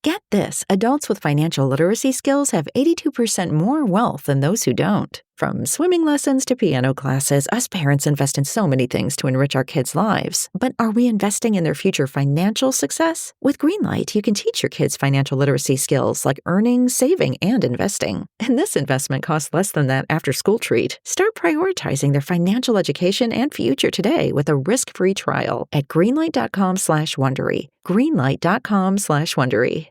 Get this, adults with financial literacy skills have 82% more wealth than those who don't. From swimming lessons to piano classes, us parents invest in so many things to enrich our kids' lives. But are we investing in their future financial success? With Greenlight, you can teach your kids financial literacy skills like earning, saving, and investing. And this investment costs less than that after-school treat. Start prioritizing their financial education and future today with a risk-free trial at greenlight.com/Wondery. Greenlight.com/Wondery.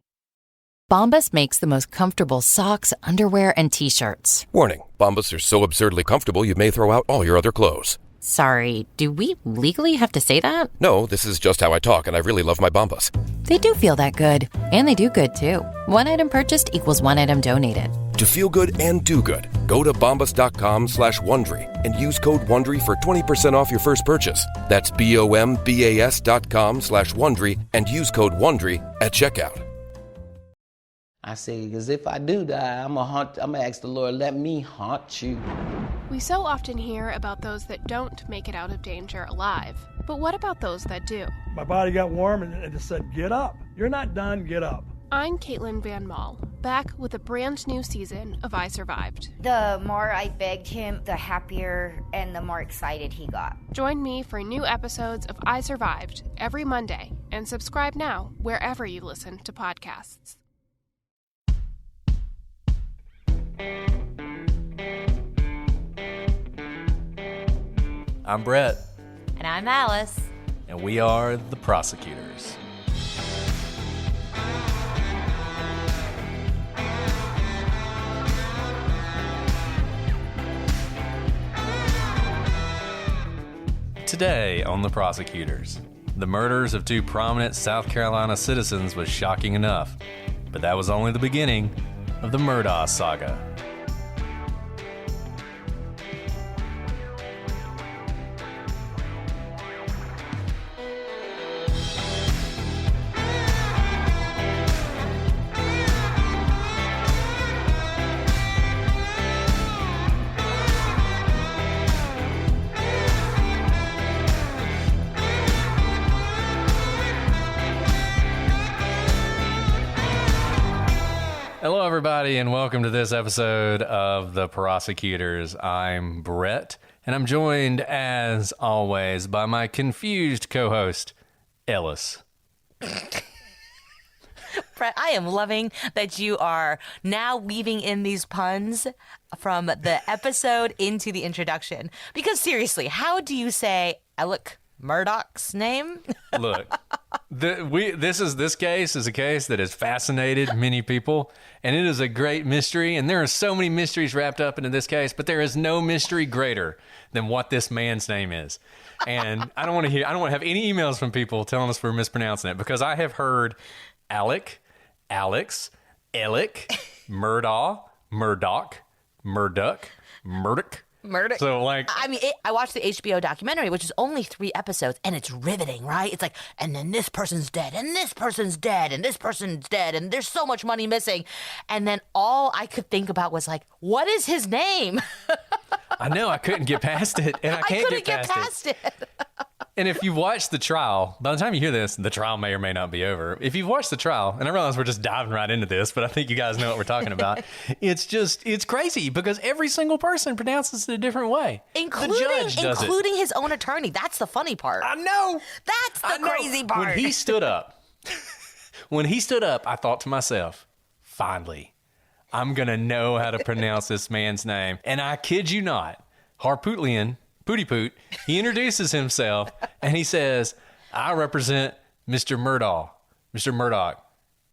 Bombas makes the most comfortable socks, underwear, and T-shirts. Warning, Bombas are so absurdly comfortable you may throw out all your other clothes. Sorry, do we legally have to say that? No, this is just how I talk, and I really love my Bombas. They do feel that good. And they do good, too. One item purchased equals one item donated. To feel good and do good, go to bombas.com/Wondery and use code WONDERY for 20% off your first purchase. That's BOMBAS.com/Wondery and use code WONDERY at checkout. I say, because if I do die, I'm gonna ask the Lord, let me haunt you. We so often hear about those that don't make it out of danger alive. But what about those that do? My body got warm and it just said, get up. You're not done, get up. I'm Caitlin Van Mall, back with a brand new season of I Survived. The more I begged him, the happier and the more excited he got. Join me for new episodes of I Survived every Monday, and subscribe now wherever you listen to podcasts. I'm Brett. And I'm Alice. And we are the prosecutors. Today on the prosecutors, the murders of two prominent South Carolina citizens was shocking enough, but that was only the beginning of the Murdaugh saga. Hello, everybody, and welcome to this episode of The Prosecutors. I'm Brett, and I'm joined, as always, by my confused co-host, Ellis. Brett, I am loving that you are now weaving in these puns from the episode into the introduction. Because seriously, how do you say Alec Murdaugh's name? Look, this case is a case that has fascinated many people, and it is a great mystery, and there are so many mysteries wrapped up into this case, but there is no mystery greater than what this man's name is. And I don't want to have any emails from people telling us we're mispronouncing it, because I have heard Alec, Alex, Alec, Murdaugh, Murdoch, Murdoch, Murdoch. Murder. So, I watched the HBO documentary, which is only 3 episodes, and it's riveting, right? It's like, and then this person's dead, and this person's dead, and this person's dead, and there's so much money missing. And then all I could think about was like, what is his name? I know, I couldn't get past it, and I can't get past it. And if you watch the trial, by the time you hear this, the trial may or may not be over. If you've watched the trial, and I realize we're just diving right into this, but I think you guys know what we're talking about. It's crazy because every single person pronounces it a different way. Including his own attorney. That's the funny part. I know. That's the crazy part. When he stood up, I thought to myself, finally, I'm going to know how to pronounce this man's name. And I kid you not, Harpootlian, Pooty Poot, he introduces himself and he says, I represent Mr. Murdaugh, Mr. Murdoch,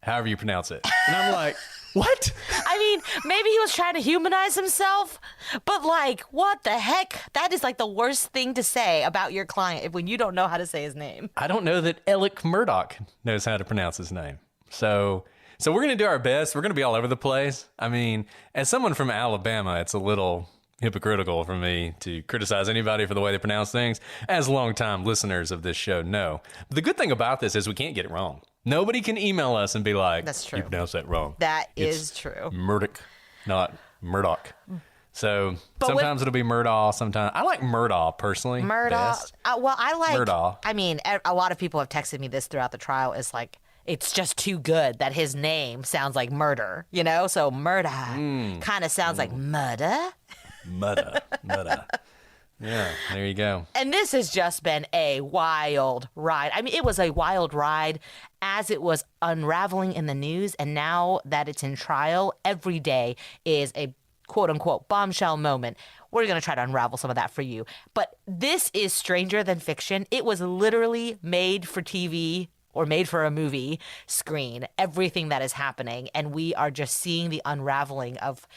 however you pronounce it. And I'm like, what? I mean, maybe he was trying to humanize himself, but like, what the heck? That is like the worst thing to say about your client when you don't know how to say his name. I don't know that Alec Murdoch knows how to pronounce his name. So we're going to do our best. We're going to be all over the place. I mean, as someone from Alabama, it's a little hypocritical for me to criticize anybody for the way they pronounce things, as longtime listeners of this show know. But the good thing about this is we can't get it wrong. Nobody can email us and be like, that's true. You pronounced that wrong. That is true. Murdoch, not Murdoch. So sometimes it'll be Murdaugh. Sometimes I like Murdaugh personally. Murdaugh. Best. I like Murdaugh. I mean, a lot of people have texted me this throughout the trial. Is like, it's just too good that his name sounds like murder, you know? So Murdaugh kind of sounds like murder. Murdaugh. Yeah, there you go. And this has just been a wild ride. I mean, it was a wild ride as it was unraveling in the news. And now that it's in trial, every day is a quote unquote bombshell moment. We're going to try to unravel some of that for you. But this is stranger than fiction. It was literally made for TV or made for a movie screen, everything that is happening. And we are just seeing the unraveling of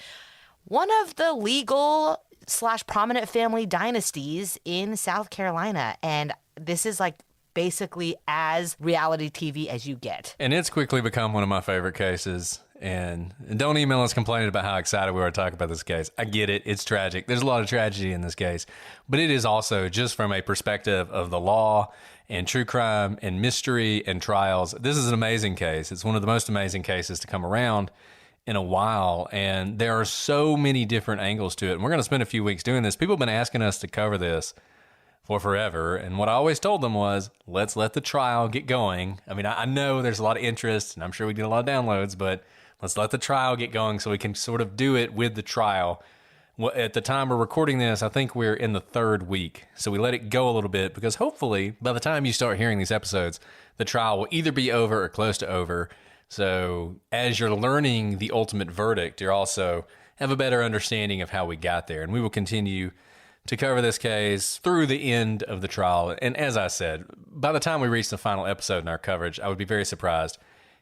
one of the legal / prominent family dynasties in South Carolina. And this is like basically as reality TV as you get. And it's quickly become one of my favorite cases. And don't email us complaining about how excited we are to talk about this case. I get it. It's tragic. There's a lot of tragedy in this case. But it is also just from a perspective of the law and true crime and mystery and trials. This is an amazing case. It's one of the most amazing cases to come around in a while. And there are so many different angles to it. And we're going to spend a few weeks doing this. People have been asking us to cover this for forever. And what I always told them was, let's let the trial get going. I mean, I know there's a lot of interest and I'm sure we get a lot of downloads, but let's let the trial get going so we can sort of do it with the trial. Well, at the time we're recording this, I think we're in the 3rd week. So we let it go a little bit because hopefully by the time you start hearing these episodes, the trial will either be over or close to over. So as you're learning the ultimate verdict, you also have a better understanding of how we got there. And we will continue to cover this case through the end of the trial. And as I said, by the time we reach the final episode in our coverage, I would be very surprised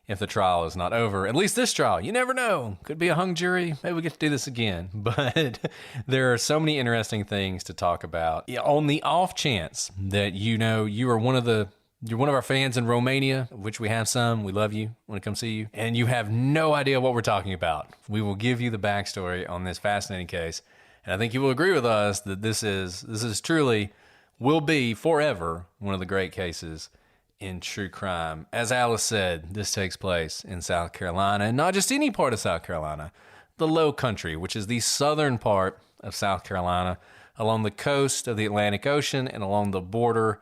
if the trial is not over. At least this trial, you never know. Could be a hung jury. Maybe we get to do this again. But there are so many interesting things to talk about. On the off chance that you are one of our fans in Romania, which we have some. We love you. Want to come see you. And you have no idea what we're talking about. We will give you the backstory on this fascinating case. And I think you will agree with us that this is truly, will be forever, one of the great cases in true crime. As Alice said, this takes place in South Carolina, and not just any part of South Carolina, the Low Country, which is the southern part of South Carolina, along the coast of the Atlantic Ocean and along the border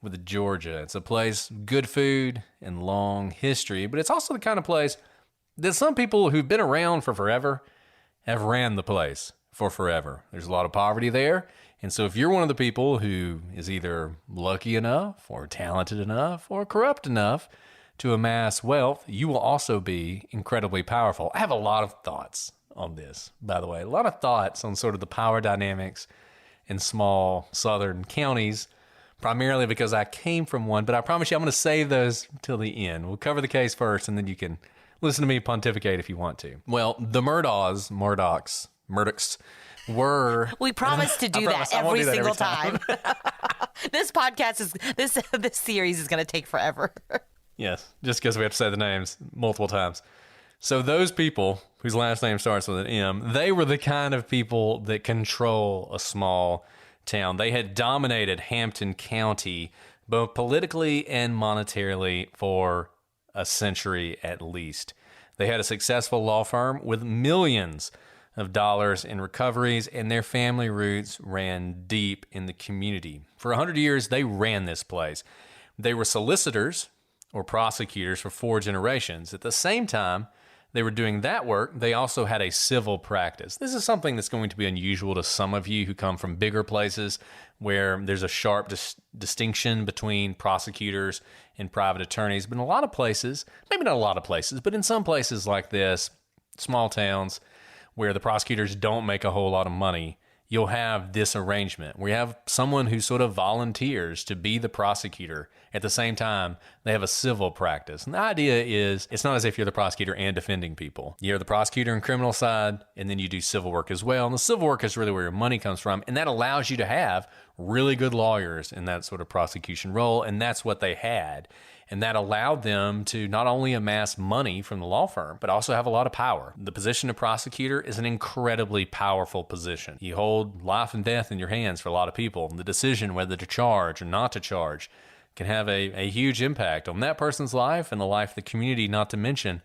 with Georgia. It's a place, good food and long history, but it's also the kind of place that some people who've been around for forever have ran the place for forever. There's a lot of poverty there. And so if you're one of the people who is either lucky enough or talented enough or corrupt enough to amass wealth, you will also be incredibly powerful. I have a lot of thoughts on this, by the way. A lot of thoughts on sort of the power dynamics in small southern counties, primarily because I came from one. But I promise you I'm going to save those till the end. We'll cover the case first, and then you can listen to me pontificate if you want to. Well, the Murdaughs were... We promise to do that every single time. This podcast is... This series is going to take forever. Yes, just because we have to say the names multiple times. So those people whose last name starts with an M, they were the kind of people that control a small town. They had dominated Hampton County, both politically and monetarily, for a century at least. They had a successful law firm with millions of dollars in recoveries, and their family roots ran deep in the community. For 100 years, they ran this place. They were solicitors or prosecutors for 4 generations. At the same time they were doing that work, they also had a civil practice. This is something that's going to be unusual to some of you who come from bigger places where there's a sharp distinction between prosecutors and private attorneys. But in a lot of places, maybe not a lot of places, but in some places like this, small towns, where the prosecutors don't make a whole lot of money, you'll have this arrangement. We have someone who sort of volunteers to be the prosecutor. At the same time, they have a civil practice. And the idea is, it's not as if you're the prosecutor and defending people. You're the prosecutor in criminal side, and then you do civil work as well. And the civil work is really where your money comes from. And that allows you to have really good lawyers in that sort of prosecution role. And that's what they had. And that allowed them to not only amass money from the law firm, but also have a lot of power. The position of prosecutor is an incredibly powerful position. You hold life and death in your hands for a lot of people. The decision whether to charge or not to charge can have a huge impact on that person's life and the life of the community, not to mention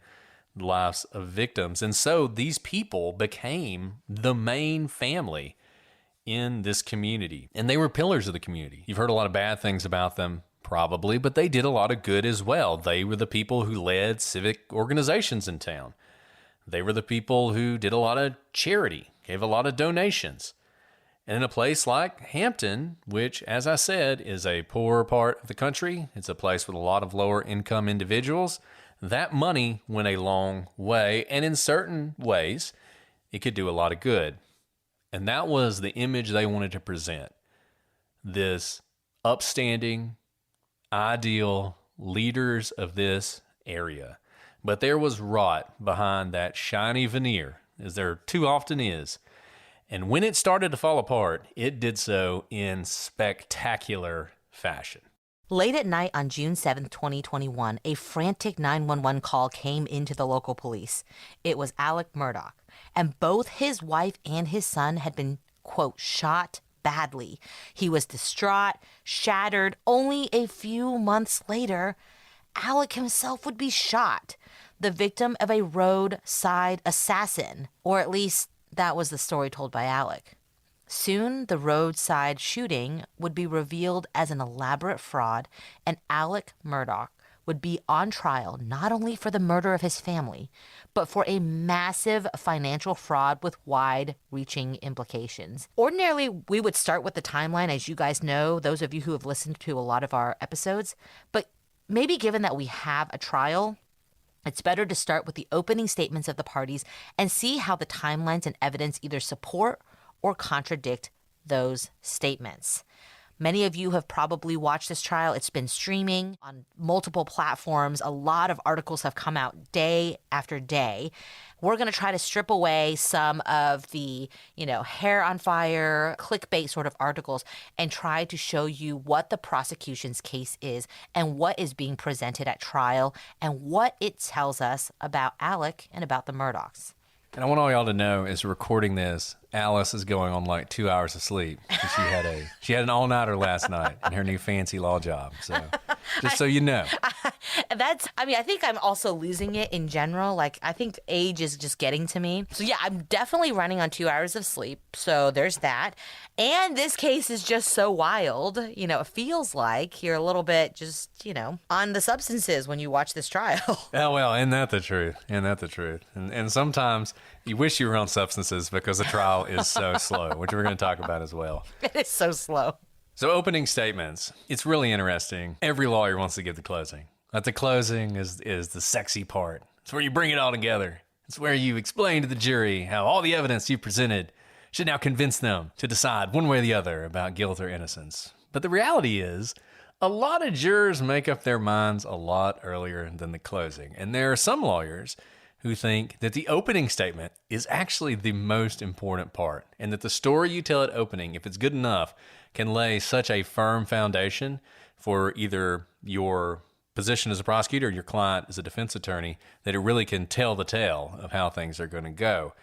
the lives of victims. And so these people became the main family in this community. And they were pillars of the community. You've heard a lot of bad things about them probably, but they did a lot of good as well. They were the people who led civic organizations in town. They were the people who did a lot of charity, gave a lot of donations. And in a place like Hampton, which, as I said, is a poor part of the country, it's a place with a lot of lower income individuals, that money went a long way, and in certain ways, it could do a lot of good. And that was the image they wanted to present. This upstanding, ideal leaders of this area. But there was rot behind that shiny veneer, as there too often is. And when it started to fall apart, it did so in spectacular fashion. Late at night on June 7th, 2021, a frantic 911 call came into the local police. It was Alec Murdaugh, and both his wife and his son had been, quote, shot badly. He was distraught, shattered. Only a few months later, Alec himself would be shot, the victim of a roadside assassin, or at least that was the story told by Alec. Soon, the roadside shooting would be revealed as an elaborate fraud, and Alec Murdaugh would be on trial not only for the murder of his family, but for a massive financial fraud with wide-reaching implications. Ordinarily, we would start with the timeline, as you guys know, those of you who have listened to a lot of our episodes, but maybe given that we have a trial, it's better to start with the opening statements of the parties and see how the timelines and evidence either support or contradict those statements. Many of you have probably watched this trial. It's been streaming on multiple platforms. A lot of articles have come out day after day. We're going to try to strip away some of the, hair on fire, clickbait sort of articles and try to show you what the prosecution's case is and what is being presented at trial and what it tells us about Alec and about the Murdaughs. And I want all y'all to know, as recording this, Alice is going on like 2 hours of sleep. She had an all-nighter last night in her new fancy law job. So just so you know. I think I'm also losing it in general. Like, I think age is just getting to me. So yeah, I'm definitely running on 2 hours of sleep. So there's that. And this case is just so wild. It feels like you're a little bit just, on the substances when you watch this trial. Oh, well, isn't that the truth? And sometimes you wish you were on substances because the trial is so slow, which we're going to talk about as well. It is so slow. So opening statements, it's really interesting. Every lawyer wants to give the closing. But the closing is the sexy part. It's where you bring it all together. It's where you explain to the jury how all the evidence you presented should now convince them to decide one way or the other about guilt or innocence. But the reality is, a lot of jurors make up their minds a lot earlier than the closing. And there are some lawyers who think that the opening statement is actually the most important part, and that the story you tell at opening, if it's good enough, can lay such a firm foundation for either your position as a prosecutor or your client as a defense attorney that it really can tell the tale of how things are going to go.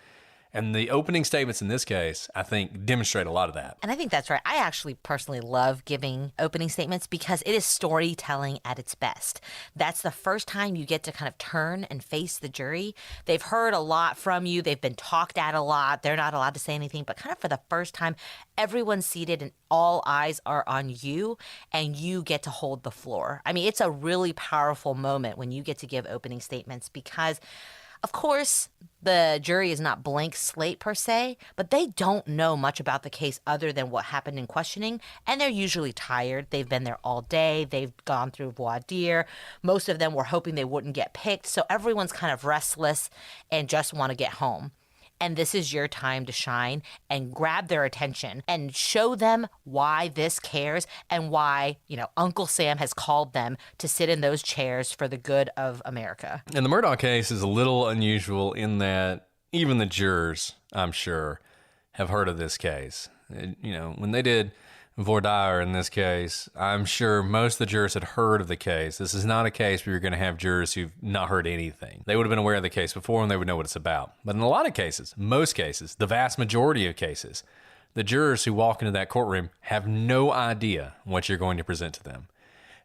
And the opening statements in this case, I think, demonstrate a lot of that. And I think that's right. I actually personally love giving opening statements because it is storytelling at its best. That's the first time you get to kind of turn and face the jury. They've heard a lot from you. They've been talked at a lot. They're not allowed to say anything. But kind of for the first time, everyone's seated and all eyes are on you, and you get to hold the floor. I mean, it's a really powerful moment when you get to give opening statements because, of course, the jury is not blank slate per se, but they don't know much about the case other than what happened in questioning, and they're usually tired. They've been there all day. They've gone through voir dire. Most of them were hoping they wouldn't get picked, so everyone's kind of restless and just want to get home. And this is your time to shine and grab their attention and show them why this cares and why, Uncle Sam has called them to sit in those chairs for the good of America. And the Murdaugh case is a little unusual in that even the jurors, I'm sure, have heard of this case. When they did voir dire in this case, I'm sure most of the jurors had heard of the case. This is not a case where you're going to have jurors who've not heard anything. They would have been aware of the case before and they would know what it's about. But in a lot of cases, most cases, the vast majority of cases, the jurors who walk into that courtroom have no idea what you're going to present to them.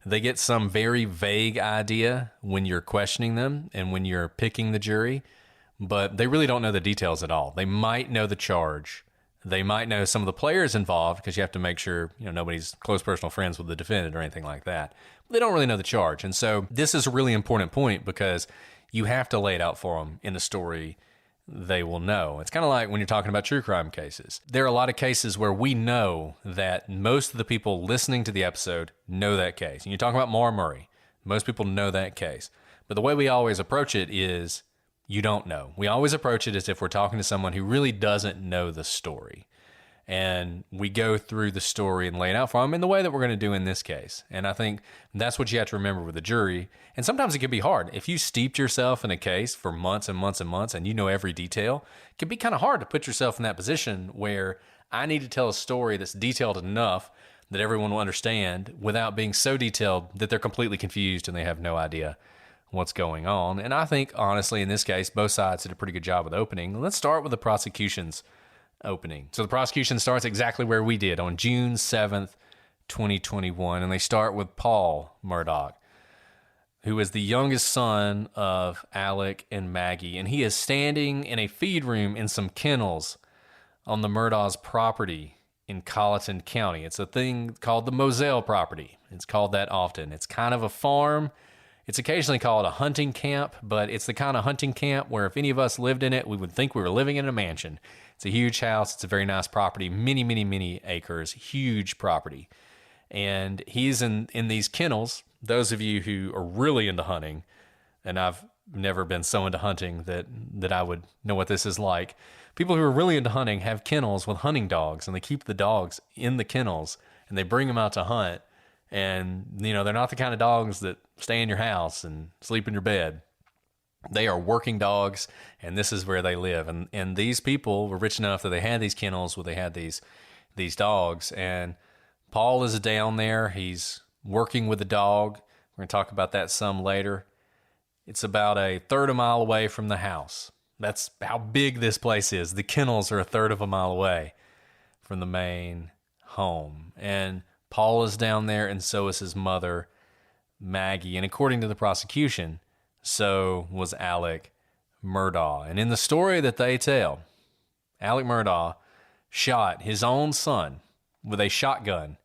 They get some very vague idea when you're questioning them and when you're picking the jury, but they really don't know the details at all. They might know the charge. They might know some of the players involved because you have to make sure, nobody's close personal friends with the defendant or anything like that. They don't really know the charge. And so this is a really important point because you have to lay it out for them in a story they will know. It's kind of like when you're talking about true crime cases. There are a lot of cases where we know that most of the people listening to the episode know that case. And you're talking about Maura Murray. Most people know that case. But the way we always approach it is you don't know. We always approach it as if we're talking to someone who really doesn't know the story. And we go through the story and lay it out for them in the way that we're going to do in this case. And I think that's what you have to remember with the jury. And sometimes it can be hard. If you steeped yourself in a case for months and months and months and you know every detail, it can be kind of hard to put yourself in that position where I need to tell a story that's detailed enough that everyone will understand without being so detailed that they're completely confused and they have no idea what's going on. And I think, honestly, in this case, both sides did a pretty good job with opening. Let's start with the prosecution's opening. So the prosecution starts exactly where we did on June 7th, 2021, and they start with Paul Murdaugh, who is the youngest son of Alec and Maggie, and he is standing in a feed room in some kennels on the Murdaugh's property in Colleton County. It's a thing called the Moselle property. It's called that often. It's kind of a farm. It's occasionally called a hunting camp, but it's the kind of hunting camp where if any of us lived in it, we would think we were living in a mansion. It's a huge house. It's a very nice property, many, many, many acres, huge property. And he's in these kennels. Those of you who are really into hunting, and I've never been so into hunting that I would know what this is like. People who are really into hunting have kennels with hunting dogs, and they keep the dogs in the kennels, and they bring them out to hunt. And, they're not the kind of dogs that stay in your house and sleep in your bed. They are working dogs, and this is where they live. And these people were rich enough that they had these kennels where they had these dogs. And Paul is down there. He's working with the dog. We're going to talk about that some later. It's about a third of a mile away from the house. That's how big this place is. The kennels are a third of a mile away from the main home. And Paul is down there, and so is his mother, Maggie. And according to the prosecution, so was Alec Murdaugh. And in the story that they tell, Alec Murdaugh shot his own son with a shotgun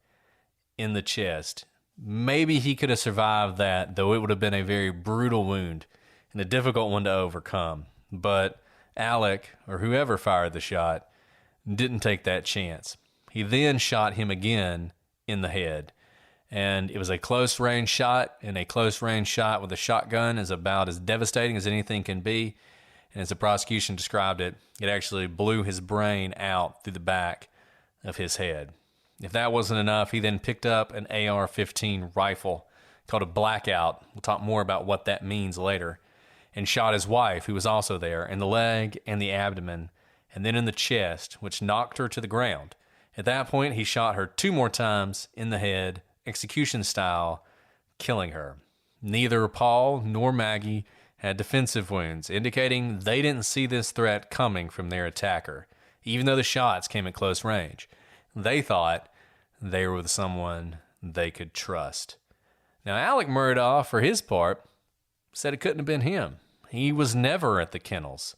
in the chest. Maybe he could have survived that, though it would have been a very brutal wound and a difficult one to overcome. But Alec, or whoever fired the shot, didn't take that chance. He then shot him again in the head. And it was a close-range shot, and a close-range shot with a shotgun is about as devastating as anything can be. And as the prosecution described it, it actually blew his brain out through the back of his head. If that wasn't enough, he then picked up an AR-15 rifle called a Blackout. We'll talk more about what that means later. And shot his wife, who was also there, in the leg and the abdomen, and then in the chest, which knocked her to the ground. At that point, he shot her 2 more times in the head, execution style, killing her. Neither Paul nor Maggie had defensive wounds, indicating they didn't see this threat coming from their attacker, even though the shots came at close range. They thought they were with someone they could trust. Now, Alec Murdaugh, for his part, said it couldn't have been him. He was never at the kennels.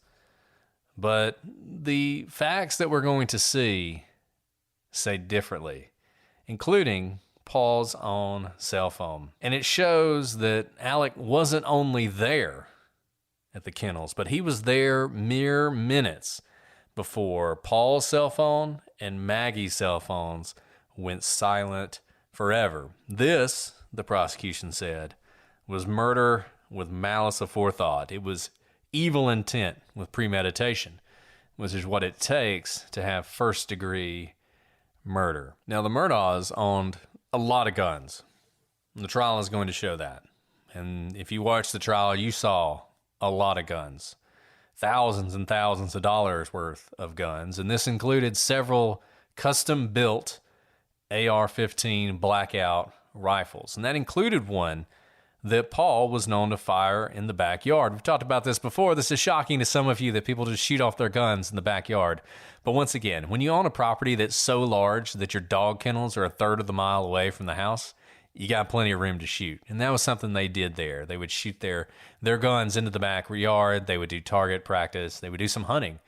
But the facts that we're going to see say differently, including Paul's own cell phone. And it shows that Alec wasn't only there at the kennels, but he was there mere minutes before Paul's cell phone and Maggie's cell phones went silent forever. This, the prosecution said, was murder with malice aforethought. It was evil intent with premeditation, which is what it takes to have first-degree murder. Now, the Murdaughs owned a lot of guns. The trial is going to show that. And if you watched the trial, you saw a lot of guns. Thousands and thousands of dollars worth of guns. And this included several custom-built AR-15 Blackout rifles. And that included one that Paul was known to fire in the backyard. We've talked about this before. This is shocking to some of you that people just shoot off their guns in the backyard. But once again, when you own a property that's so large that your dog kennels are a third of the mile away from the house, you got plenty of room to shoot. And that was something they did there. They would shoot their guns into the backyard. They would do target practice. They would do some hunting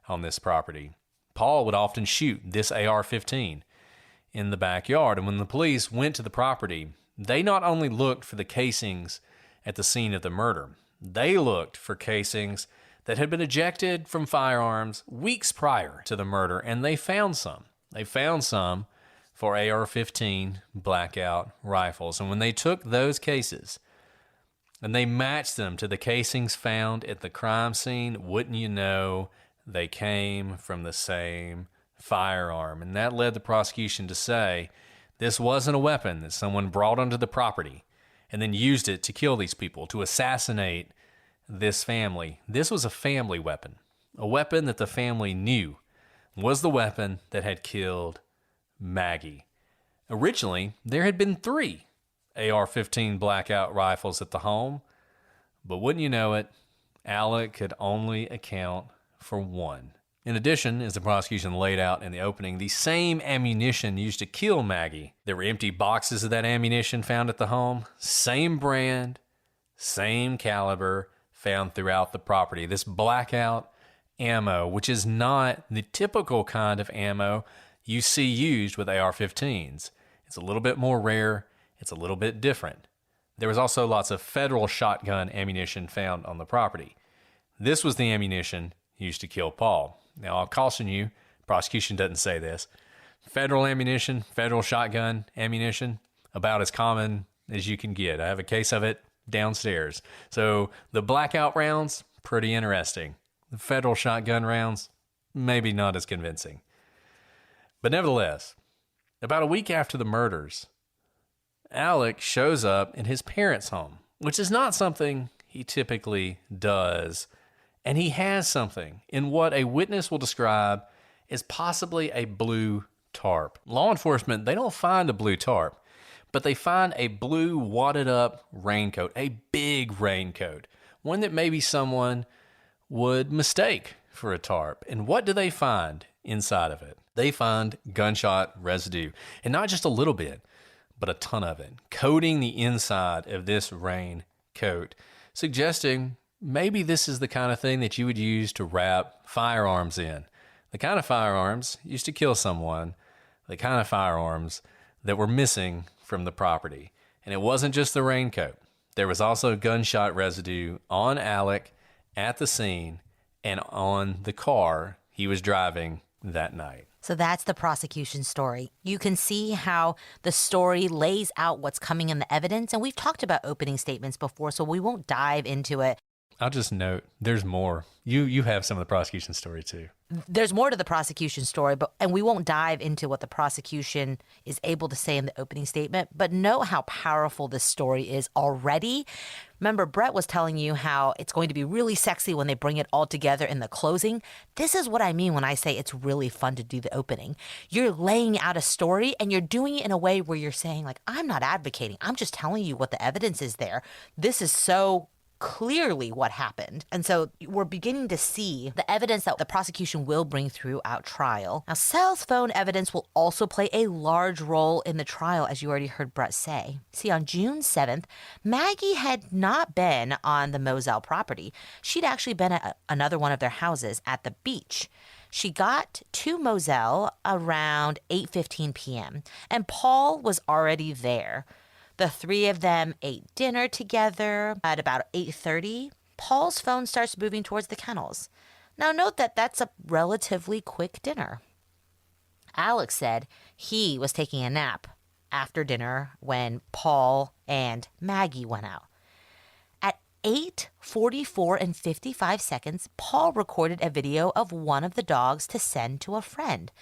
on this property. Paul would often shoot this AR-15 in the backyard. And when the police went to the property, they not only looked for the casings at the scene of the murder, they looked for casings that had been ejected from firearms weeks prior to the murder, and they found some. They found some for AR-15 blackout rifles. And when they took those cases and they matched them to the casings found at the crime scene, wouldn't you know, they came from the same firearm. And that led the prosecution to say this wasn't a weapon that someone brought onto the property and then used it to kill these people, to assassinate this family. This was a family weapon, a weapon that the family knew was the weapon that had killed Maggie. Originally, there had been 3 AR-15 blackout rifles at the home, but wouldn't you know it, Alec could only account for 1. In addition, as the prosecution laid out in the opening, the same ammunition used to kill Maggie. There were empty boxes of that ammunition found at the home, same brand, same caliber, found throughout the property. This blackout ammo, which is not the typical kind of ammo you see used with AR-15s. It's a little bit more rare. It's a little bit different. There was also lots of federal shotgun ammunition found on the property. This was the ammunition used to kill Paul. Now, I'll caution you, prosecution doesn't say this. Federal ammunition, federal shotgun ammunition, about as common as you can get. I have a case of it downstairs. So the blackout rounds, pretty interesting. The federal shotgun rounds, maybe not as convincing. But nevertheless, about a week after the murders, Alec shows up in his parents' home, which is not something he typically does. And he has something in what a witness will describe as possibly a blue tarp. Law enforcement, they don't find a blue tarp, but they find a blue wadded up raincoat, a big raincoat, one that maybe someone would mistake for a tarp. And what do they find inside of it? They find gunshot residue, and not just a little bit, but a ton of it, coating the inside of this raincoat, suggesting maybe this is the kind of thing that you would use to wrap firearms in. The kind of firearms used to kill someone, the kind of firearms that were missing from the property. And it wasn't just the raincoat. There was also gunshot residue on Alec at the scene and on the car he was driving that night. So that's the prosecution's story. You can see how the story lays out what's coming in the evidence. And we've talked about opening statements before, so we won't dive into it. I'll just note, there's more. You have some of the prosecution story too. There's more to the prosecution story, and we won't dive into what the prosecution is able to say in the opening statement, but know how powerful this story is already. Remember, Brett was telling you how it's going to be really sexy when they bring it all together in the closing. This is what I mean when I say it's really fun to do the opening. You're laying out a story, and you're doing it in a way where you're saying, like, I'm not advocating. I'm just telling you what the evidence is there. This is so clearly what happened. And so we're beginning to see the evidence that the prosecution will bring throughout trial. Now, cell phone evidence will also play a large role in the trial, as you already heard Brett say. See, on June 7th, Maggie had not been on the Moselle property. She'd actually been at another one of their houses at the beach. She got to Moselle around 8:15 p.m., and Paul was already there. The 3 of them ate dinner together. At about 8:30, Paul's phone starts moving towards the kennels. Now note that that's a relatively quick dinner. Alex said he was taking a nap after dinner when Paul and Maggie went out. At 8:44 and 55 seconds, Paul recorded a video of one of the dogs to send to a friend.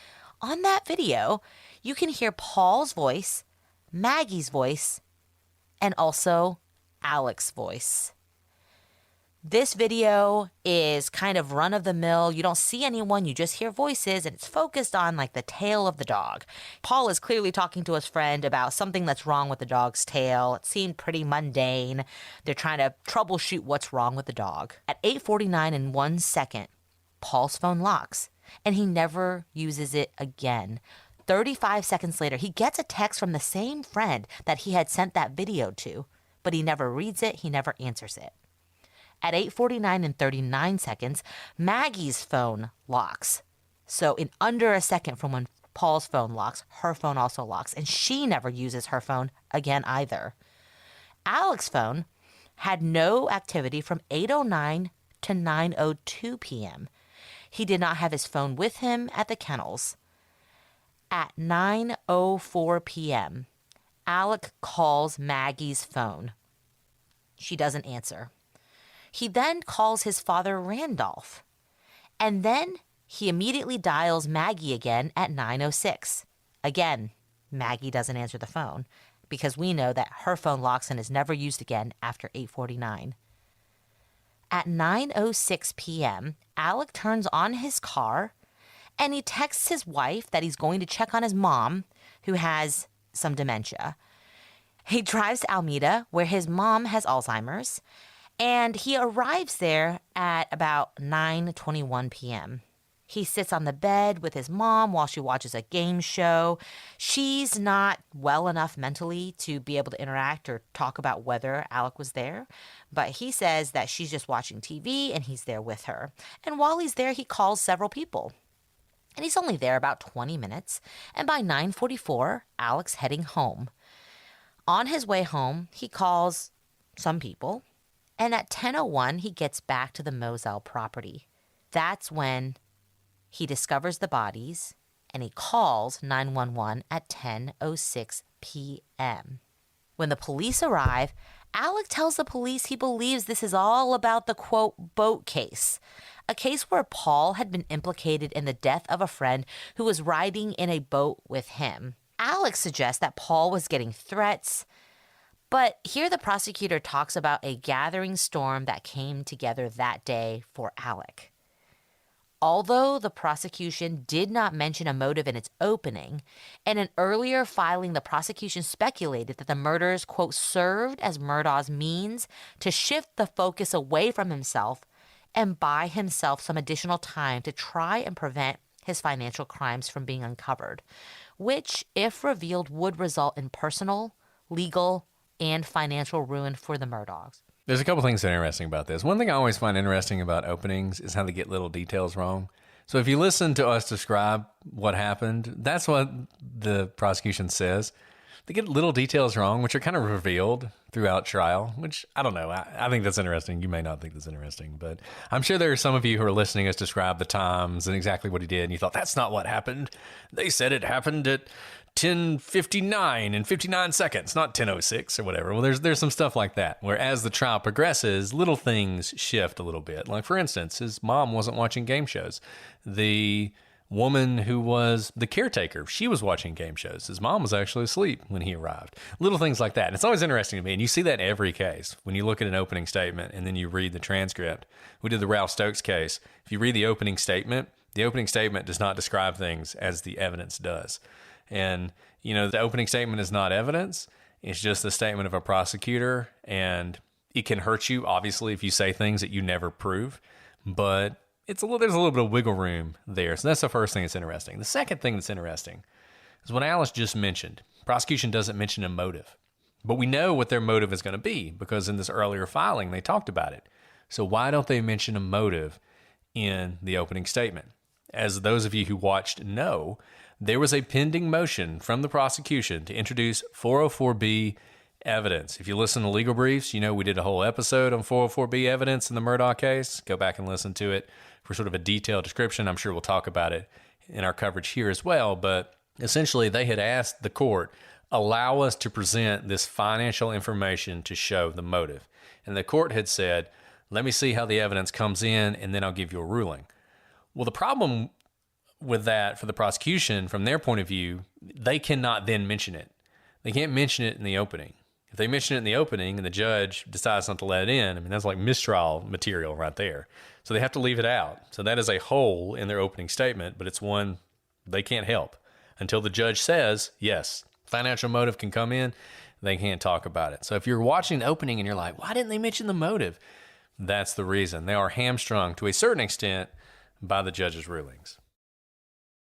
On that video, you can hear Paul's voice, Maggie's voice, and also Alex's voice. This video is kind of run-of-the-mill. You don't see anyone, you just hear voices, and it's focused on like the tail of the dog. Paul is clearly talking to his friend about something that's wrong with the dog's tail. It seemed pretty mundane. They're trying to troubleshoot what's wrong with the dog. At 8:49 and 1 second, Paul's phone locks, and he never uses it again. 35 seconds later, he gets a text from the same friend that he had sent that video to, but he never reads it, he never answers it. At 8:49 and 39 seconds, Maggie's phone locks. So in under a second from when Paul's phone locks, her phone also locks, and she never uses her phone again either. Alec's phone had no activity from 8:09 to 9:02 p.m. He did not have his phone with him at the kennels. At 9:04 p.m., Alec calls Maggie's phone. She doesn't answer. He then calls his father, Randolph, and then he immediately dials Maggie again at 9:06. Again, Maggie doesn't answer the phone because we know that her phone locks and is never used again after 8:49. At 9:06 p.m., Alec turns on his car and he texts his wife that he's going to check on his mom, who has some dementia. He drives to Alameda, where his mom has Alzheimer's, and he arrives there at about 9:21 p.m. He sits on the bed with his mom while she watches a game show. She's not well enough mentally to be able to interact or talk about whether Alec was there, but he says that she's just watching TV and he's there with her. And while he's there, he calls several people. And he's only there about 20 minutes, and by 9:44, Alec's heading home. On his way home, he calls some people, and at 10:01, he gets back to the Moselle property. That's when he discovers the bodies, and he calls 911 at 10:06 p.m. When the police arrive, Alec tells the police he believes this is all about the, quote, boat case, a case where Paul had been implicated in the death of a friend who was riding in a boat with him. Alec suggests that Paul was getting threats, but here the prosecutor talks about a gathering storm that came together that day for Alec. Although the prosecution did not mention a motive in its opening, in an earlier filing, the prosecution speculated that the murders, quote, served as Murdaugh's means to shift the focus away from himself and buy himself some additional time to try and prevent his financial crimes from being uncovered, which, if revealed, would result in personal, legal, and financial ruin for the Murdaughs. There's a couple things that are interesting about this. One thing I always find interesting about openings is how they get little details wrong. So if you listen to us describe what happened, that's what the prosecution says. They get little details wrong, which are kind of revealed throughout trial, which I don't know. I think that's interesting. You may not think that's interesting, but I'm sure there are some of you who are listening us describe the times and exactly what he did, and you thought, that's not what happened. They said it happened at 10:59 and 59 seconds, not 10:06 or whatever. Well, there's some stuff like that, where as the trial progresses, little things shift a little bit. Like, for instance, his mom wasn't watching game shows. The woman who was the caretaker, she was watching game shows. His mom was actually asleep when he arrived. Little things like that. And it's always interesting to me, and you see that in every case. When you look at an opening statement and then you read the transcript. We did the Ralph Stokes case. If you read the opening statement does not describe things as the evidence does. And, you know, the opening statement is not evidence. It's just a statement of a prosecutor, and it can hurt you, obviously, if you say things that you never prove. But there's a little bit of wiggle room there. So that's the first thing that's interesting. The second thing that's interesting is what Alice just mentioned. Prosecution doesn't mention a motive. But we know what their motive is going to be because in this earlier filing, they talked about it. So why don't they mention a motive in the opening statement? As those of you who watched know, there was a pending motion from the prosecution to introduce 404B evidence. If you listen to legal briefs, you know we did a whole episode on 404B evidence in the Murdaugh case. Go back and listen to it for sort of a detailed description. I'm sure we'll talk about it in our coverage here as well. But essentially, they had asked the court, allow us to present this financial information to show the motive. And the court had said, let me see how the evidence comes in, and then I'll give you a ruling. Well, the problem with that for the prosecution, from their point of view, they cannot then mention it. They can't mention it in the opening. If they mention it in the opening and the judge decides not to let it in, I mean, that's like mistrial material right there. So they have to leave it out. So that is a hole in their opening statement, but it's one they can't help. Until the judge says, yes, financial motive can come in, they can't talk about it. So if you're watching the opening and you're like, why didn't they mention the motive? That's the reason. They are hamstrung to a certain extent by the judge's rulings.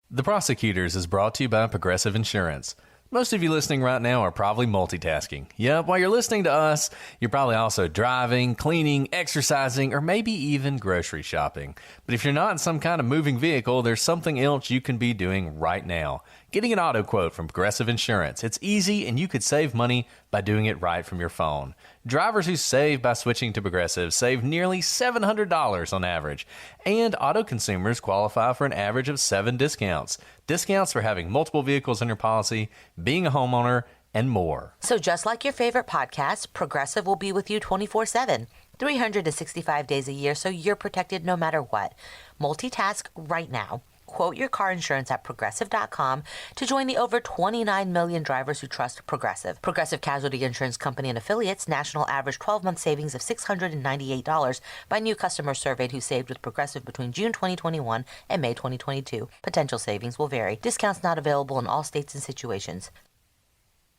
The Prosecutors is brought to you by Progressive Insurance. Most of you listening right now are probably multitasking. Yep, while you're listening to us, you're probably also driving, cleaning, exercising, or maybe even grocery shopping. But if you're not in some kind of moving vehicle, there's something else you can be doing right now. Getting an auto quote from Progressive Insurance. It's easy, and you could save money by doing it right from your phone. Drivers who save by switching to Progressive save nearly $700 on average. And auto consumers qualify for an average of 7 discounts. Discounts for having multiple vehicles in your policy, being a homeowner, and more. So just like your favorite podcast, Progressive will be with you 24/7, 365 days a year, so you're protected no matter what. Multitask right now. Quote your car insurance at Progressive.com to join the over 29 million drivers who trust Progressive. Progressive Casualty Insurance Company and Affiliates. National average 12-month savings of $698 by new customers surveyed who saved with Progressive between June 2021 and May 2022. Potential savings will vary. Discounts not available in all states and situations.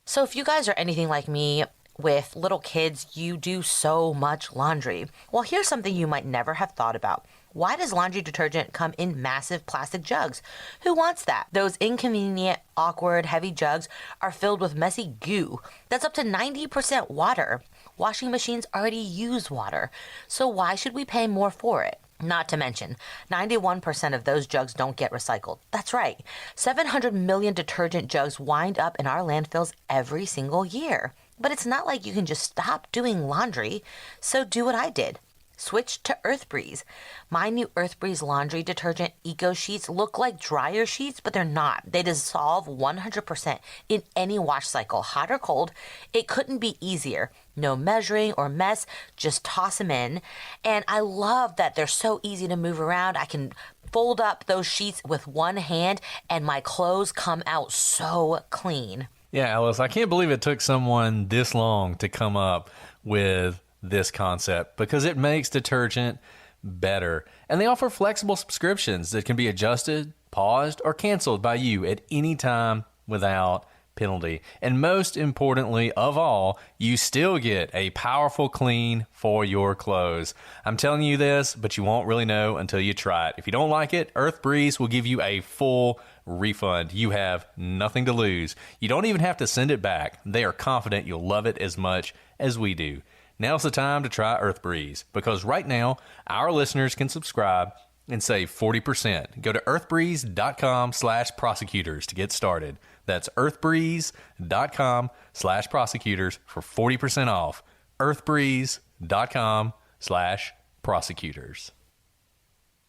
So if you guys are anything like me, with little kids, you do so much laundry. Well, here's something you might never have thought about. Why does laundry detergent come in massive plastic jugs? Who wants that? Those inconvenient, awkward, heavy jugs are filled with messy goo. That's up to 90% water. Washing machines already use water. So why should we pay more for it? Not to mention, 91% of those jugs don't get recycled. That's right. 700 million detergent jugs wind up in our landfills every single year. But it's not like you can just stop doing laundry. So do what I did. Switch to EarthBreeze. My new EarthBreeze laundry detergent eco sheets look like dryer sheets, but they're not. They dissolve 100% in any wash cycle, hot or cold. It couldn't be easier. No measuring or mess, just toss them in. And I love that they're so easy to move around. I can fold up those sheets with one hand and my clothes come out so clean. Yeah, Alice, I can't believe it took someone this long to come up with this concept because it makes detergent better. And they offer flexible subscriptions that can be adjusted, paused, or canceled by you at any time without penalty. And most importantly of all, you still get a powerful clean for your clothes. I'm telling you this, but you won't really know until you try it. If you don't like it, EarthBreeze will give you a full refund. You have nothing to lose. You don't even have to send it back. They are confident you'll love it as much as we do. Now's the time to try EarthBreeze because right now our listeners can subscribe and save 40%. Go to earthbreeze.com/prosecutors to get started. That's earthbreeze.com/prosecutors for 40% off. earthbreeze.com/prosecutors.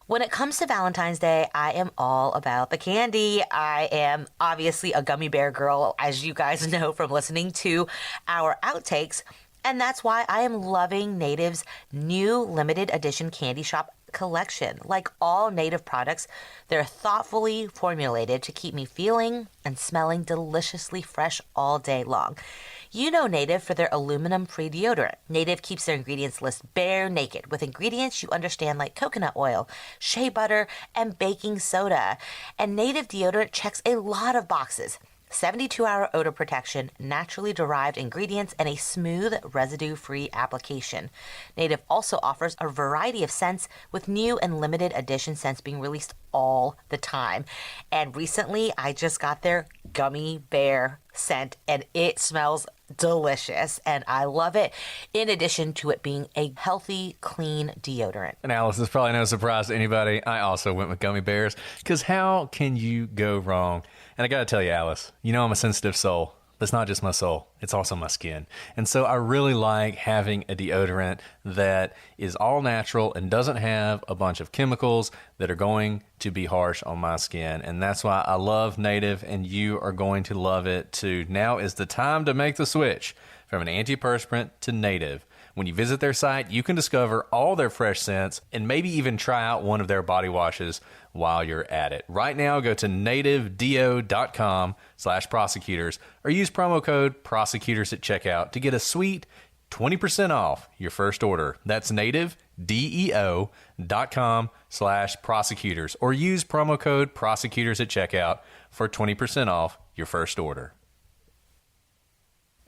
When it comes to Valentine's Day, I am all about the candy. I am obviously a gummy bear girl, as you guys know from listening to our outtakes. And that's why I am loving Native's new limited edition candy shop collection. Like all Native products, they're thoughtfully formulated to keep me feeling and smelling deliciously fresh all day long. You know Native for their aluminum-free deodorant. Native keeps their ingredients list bare naked with ingredients you understand like coconut oil, shea butter, and baking soda. And Native deodorant checks a lot of boxes. 72-hour odor protection, naturally derived ingredients, and a smooth, residue-free application. Native also offers a variety of scents with new and limited edition scents being released all the time. And recently, I just got their gummy bear scent, and it smells delicious, and I love it, in addition to it being a healthy, clean deodorant. And Alice, it's probably no surprise to anybody. I also went with gummy bears because how can you go wrong? And I got to tell you, Alice, you know I'm a sensitive soul. But it's not just my soul, it's also my skin. And so I really like having a deodorant that is all natural and doesn't have a bunch of chemicals that are going to be harsh on my skin. And that's why I love Native, and you are going to love it too. Now is the time to make the switch from an antiperspirant to Native. When you visit their site, you can discover all their fresh scents and maybe even try out one of their body washes while you're at it. Right now, go to nativedeo.com/prosecutors or use promo code prosecutors at checkout to get a sweet 20% off your first order. That's nativedeo.com/prosecutors or use promo code prosecutors at checkout for 20% off your first order.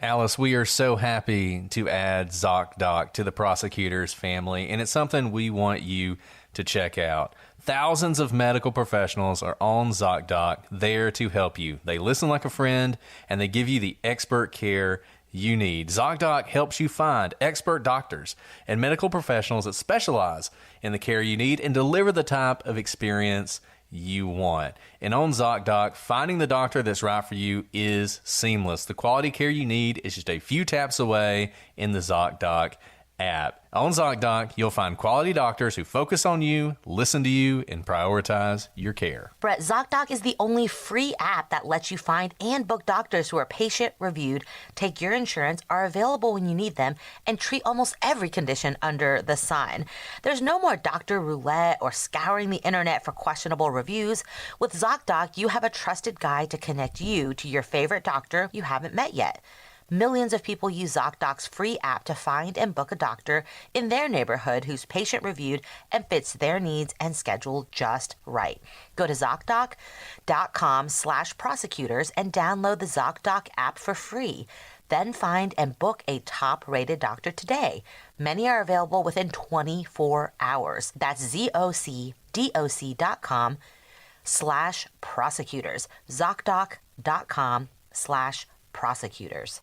Alice, we are so happy to add ZocDoc to the Prosecutors family, and it's something we want you to check out. Thousands of medical professionals are on ZocDoc there to help you. They listen like a friend, and they give you the expert care you need. ZocDoc helps you find expert doctors and medical professionals that specialize in the care you need and deliver the type of experience you want. And on ZocDoc, finding the doctor that's right for you is seamless. The quality care you need is just a few taps away in the ZocDoc app. On ZocDoc, you'll find quality doctors who focus on you, listen to you, and prioritize your care. Brett, ZocDoc is the only free app that lets you find and book doctors who are patient-reviewed, take your insurance, are available when you need them, and treat almost every condition under the sun. There's no more doctor roulette or scouring the internet for questionable reviews. With ZocDoc, you have a trusted guide to connect you to your favorite doctor you haven't met yet. Millions of people use ZocDoc's free app to find and book a doctor in their neighborhood who's patient-reviewed and fits their needs and schedule just right. Go to ZocDoc.com/prosecutors and download the ZocDoc app for free. Then find and book a top-rated doctor today. Many are available within 24 hours. That's ZocDoc.com/prosecutors. ZocDoc.com/prosecutors.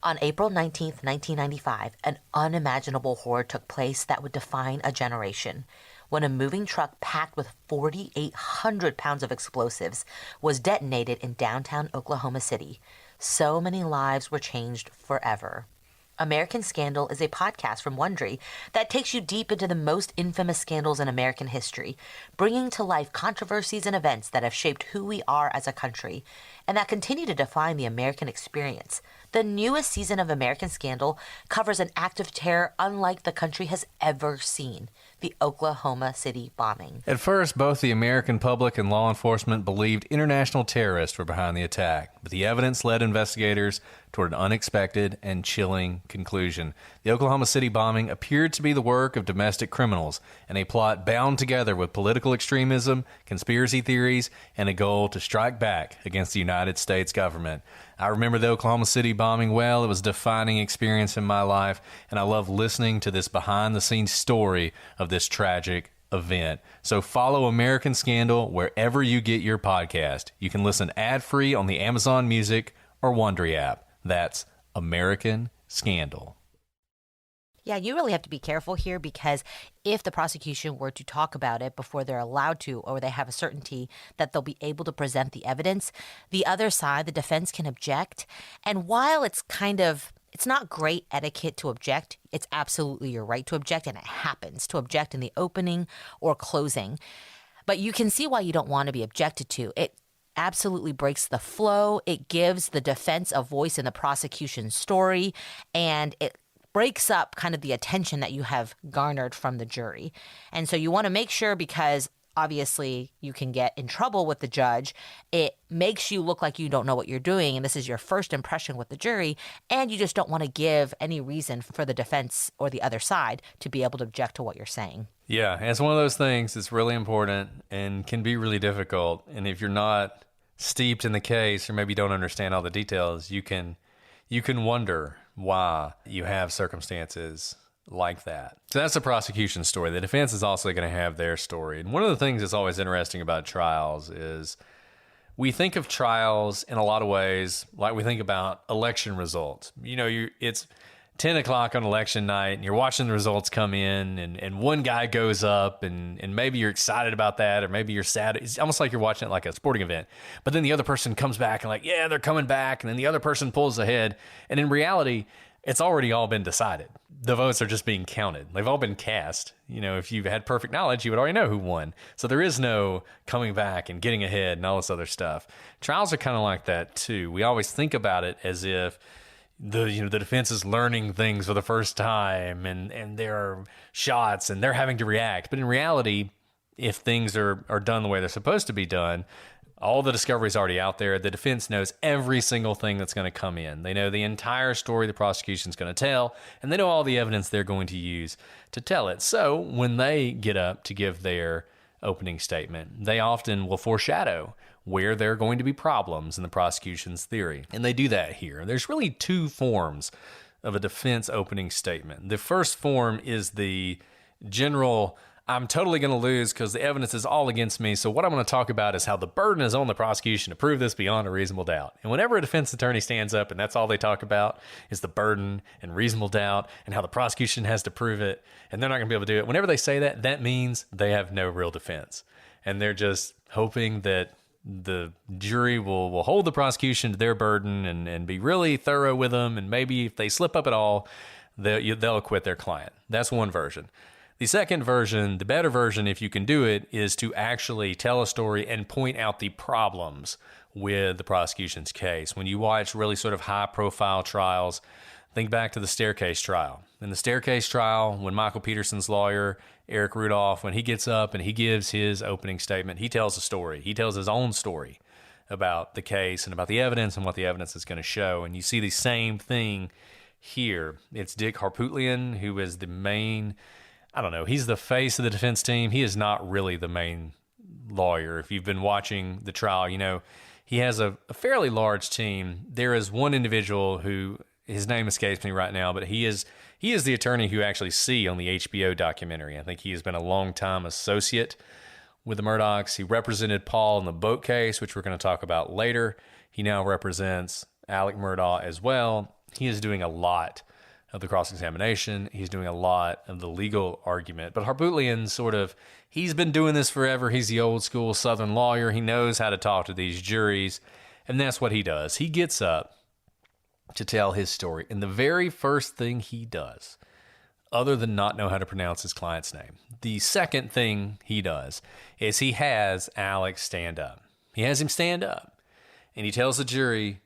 On April 19, 1995, an unimaginable horror took place that would define a generation when a moving truck packed with 4,800 pounds of explosives was detonated in downtown Oklahoma City. So many lives were changed forever. American Scandal is a podcast from Wondery that takes you deep into the most infamous scandals in American history, bringing to life controversies and events that have shaped who we are as a country and that continue to define the American experience. The newest season of American Scandal covers an act of terror unlike the country has ever seen, the Oklahoma City bombing. At first, both the American public and law enforcement believed international terrorists were behind the attack, but the evidence led investigators toward an unexpected and chilling conclusion. The Oklahoma City bombing appeared to be the work of domestic criminals and a plot bound together with political extremism, conspiracy theories, and a goal to strike back against the United States government. I remember the Oklahoma City bombing well. It was a defining experience in my life, and I love listening to this behind-the-scenes story of this tragic event. So follow American Scandal wherever you get your podcast. You can listen ad-free on the Amazon Music or Wondery app. That's American Scandal. Yeah, you really have to be careful here because if the prosecution were to talk about it before they're allowed to, or they have a certainty that they'll be able to present the evidence, the other side, the defense, can object. And while it's not great etiquette to object, it's absolutely your right to object, and it happens to object in the opening or closing. But you can see why you don't want to be objected to. It absolutely breaks the flow. It gives the defense a voice in the prosecution's story, and it breaks up kind of the attention that you have garnered from the jury. And so you want to make sure, because obviously you can get in trouble with the judge, it makes you look like you don't know what you're doing, and this is your first impression with the jury, and you just don't want to give any reason for the defense or the other side to be able to object to what you're saying. Yeah, and it's one of those things that's really important and can be really difficult. And if you're not steeped in the case, or maybe don't understand all the details, you can wonder why you have circumstances like that. So that's the prosecution story. The defense is also going to have their story. And one of the things that's always interesting about trials is we think of trials in a lot of ways like we think about election results. You know, it's 10 o'clock on election night and you're watching the results come in, and one guy goes up and maybe you're excited about that, or maybe you're sad. It's almost like you're watching it like a sporting event. But then the other person comes back and like, yeah, they're coming back. And then the other person pulls ahead. And in reality, it's already all been decided. The votes are just being counted. They've all been cast. You know, if you've had perfect knowledge, you would already know who won. So there is no coming back and getting ahead and all this other stuff. Trials are kind of like that too. We always think about it as if the defense is learning things for the first time, and there are shots and they're having to react. But in reality, if things are done the way they're supposed to be done, all the discovery is already out there. The defense knows every single thing that's going to come in. They know the entire story the prosecution's going to tell, and they know all the evidence they're going to use to tell it. So when they get up to give their opening statement, they often will foreshadow where there are going to be problems in the prosecution's theory. And they do that here. There's really two forms of a defense opening statement. The first form is the general I'm totally going to lose because the evidence is all against me. So what I'm going to talk about is how the burden is on the prosecution to prove this beyond a reasonable doubt. And whenever a defense attorney stands up and that's all they talk about is the burden and reasonable doubt and how the prosecution has to prove it and they're not going to be able to do it, whenever they say that, that means they have no real defense. And they're just hoping that the jury will hold the prosecution to their burden and be really thorough with them. And maybe if they slip up at all, they'll acquit their client. That's one version. The second version, the better version, if you can do it, is to actually tell a story and point out the problems with the prosecution's case. When you watch really sort of high-profile trials, think back to the Staircase trial. In the Staircase trial, when Michael Peterson's lawyer, Eric Rudolph, when he gets up and he gives his opening statement, he tells a story. He tells his own story about the case and about the evidence and what the evidence is going to show. And you see the same thing here. It's Dick Harpootlian, who is the main... I don't know. He's the face of the defense team. He is not really the main lawyer. If you've been watching the trial, you know, he has a fairly large team. There is one individual who, his name escapes me right now, but he is the attorney who you actually see on the HBO documentary. I think he has been a long-time associate with the Murdaughs. He represented Paul in the boat case, which we're going to talk about later. He now represents Alec Murdaugh as well. He is doing a lot of the cross-examination. He's doing a lot of the legal argument. But Harpootlian he's been doing this forever. He's the old school Southern lawyer. He knows how to talk to these juries. And that's what he does. He gets up to tell his story. And the very first thing he does, other than not know how to pronounce his client's name, the second thing he does is he has Alex stand up. He has him stand up. And he tells the jury,